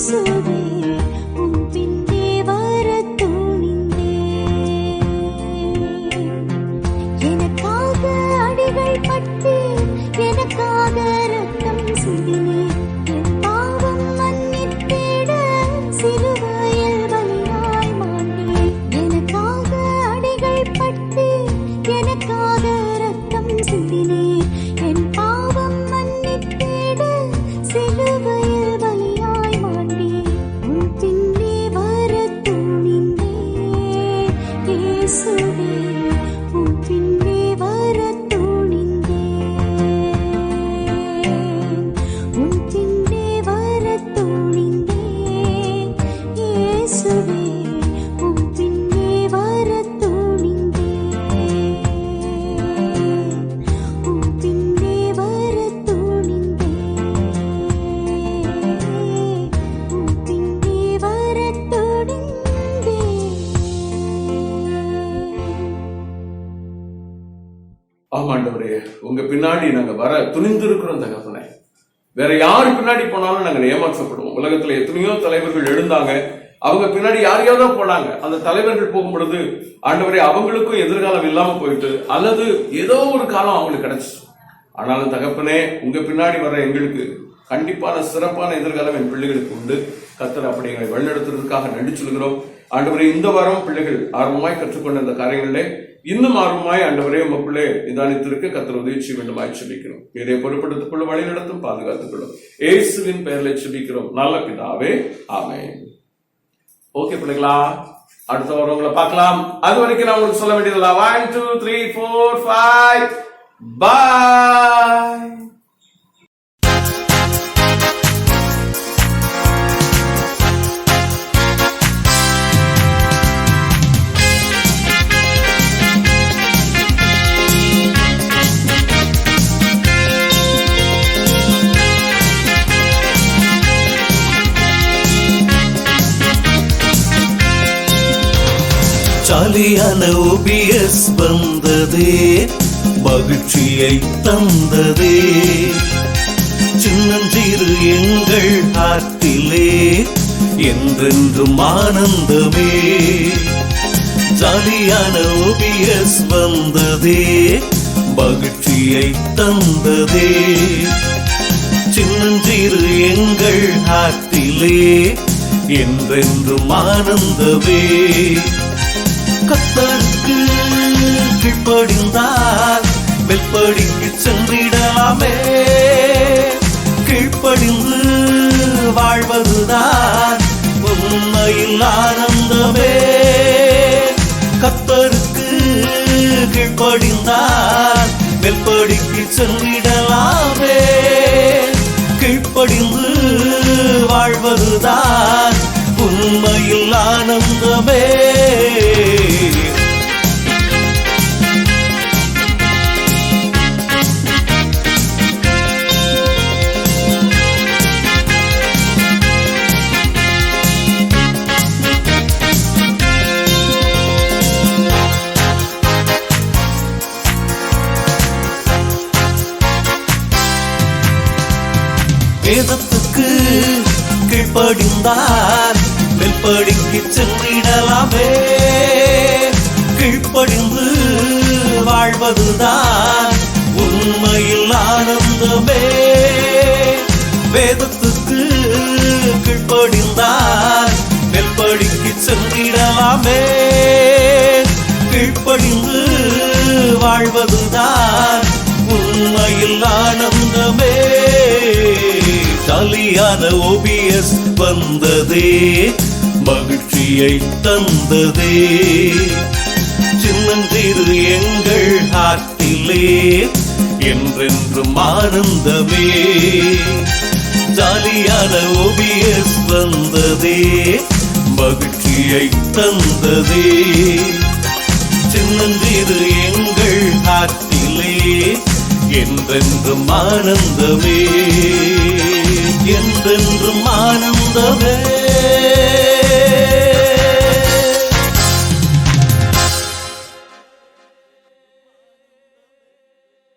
S12: இயேசுவே உம் பின்னே வரத் துணிந்தேன். எனக்காக அடிகள் பட்டீர், எனக்காக ரத்தம் சிந்தினீர், என் பாவம் மன்னித்திட சிலுவையில் பலியாய் மாண்டீர். எனக்காக அடிகள் பட்டீர், எனக்காக ரத்தம் சிந்தினீர், என் பாவம் மன்னித்திட சிலுவையில் பலியாய் மாண்டீர். உம் பின்னே வரத் துணிந்தேன். இயேசுவே உம் பின்னே வரத் துணிந்தேன். உம் பின்னே வரத் துணிந்தேன். இயேசுவே உம் பின்னே வரத் துணிந்தேன். உம் பின்னே வரத் துணிந்தேன். உம் பின்னே வரத் துணிந்தேன்.
S2: ஆமாண்டவரே, உங்க பின்னாடி நாங்க வர துணிந்திருக்கிறோம் தகப்பனே. வேற யாரு பின்னாடி போனாலும் நாங்க ஏமாற்றப்படுவோம். உலகத்துல எத்தனையோ தலைவர்கள் எழுந்தாங்க, அவங்க பின்னாடி யாரையோ தான் போனாங்க. அந்த தலைவர்கள் போகும் பொழுது ஆண்டவரே அவங்களுக்கும் எதிர்காலம் இல்லாம போயிட்டு, அல்லது ஏதோ ஒரு காலம் அவங்களுக்கு கிடைச்சு. ஆனாலும் தகப்பனே, உங்க பின்னாடி வர எங்களுக்கு கண்டிப்பான சிறப்பான எதிர்காலம் என் பிள்ளைகளுக்கு உண்டு. கர்த்தர் அப்படி எங்களை வழிநடத்துறதுக்காக நன்றி சொல்கிறோம். ஆண்டவரே, இந்த வாரம் பிள்ளைகள் ஆர்வமாய் கற்றுக்கொண்ட இந்த காரியங்களிலே இன்னும் ஆர்வமாய் ஆண்டவரே உமக்குள்ளே நிதானித்திருக்க கர்த்தர் உதவி செய்ய வேண்டுமாய் செபிக்கிறோம். இதை பொறுப்படுத்திக் கொள்ள வழி நடத்தும் பாதுகாத்துக் கொள்ளும். இயேசுவின் பெயரில் செபிக்கிறோம் நல்ல பிதாவே, ஆமென். ஓகே பிள்ளைகளா, அடுத்த வாரம் உங்களை பார்க்கலாம். அது வரைக்கும் நான் உங்களுக்கு சொல்ல வேண்டியதில்லை. 1 2 3 4 5 பாய்.
S1: ஜாலியான OBS வந்ததே, மகிழ்ச்சியை தந்ததே. சின்னஞ்சிறு எங்கள் ஆற்றிலே என்றென்றும் ஆனந்தமே. ஜாலியான OBS வந்ததே, மகிழ்ச்சியை தந்ததே. சின்னஞ்சிறு எங்கள் ஆற்றிலே என்றென்றும் ஆனந்தமே. கர்த்தருக்கு கீழ்ப்படிந்தால் வெல்படிக்கு சென்றிடலாமே. கீழ்ப்படிந்து வாழ்வதுதான் உண்மையில் ஆனந்தமே. கர்த்தருக்கு கீழ்ப்படிந்தால் வெல்படிக்கு சென்றிடலாமே. கீழ்ப்படிந்து வாழ்வதுதான் உண்மையில் ஆனந்தமே. வேதத்துக்கு கீழ்ப்படிந்தால் வெல்படிக்கு சென்றிடலாமே. கீழ்ப்படிந்து வாழ்வதுதான் உண்மையில் ஆனந்தமே. வேதத்துக்கு கீழ்ப்படிந்தால் வெல்படிக்கு சென்றிடலாமே. கீழ்ப்படிந்து வாழ்வதுதான் உண்மையில் ஆனந்தமே. ஜாலியான OBS வந்ததே, மகிழ்ச்சியை தந்ததே. சின்னஞ்சிறு எங்கள் ஆற்றிலே என்றென்றும் ஆனந்தமே. ஜாலியான OBS வந்ததே, மகிழ்ச்சியை தந்ததே. சின்னஞ்சிறு எங்கள் ஆற்றிலே என்றென்றும் ஆனந்தமே. என்றென்றும் ஆனந்தமே.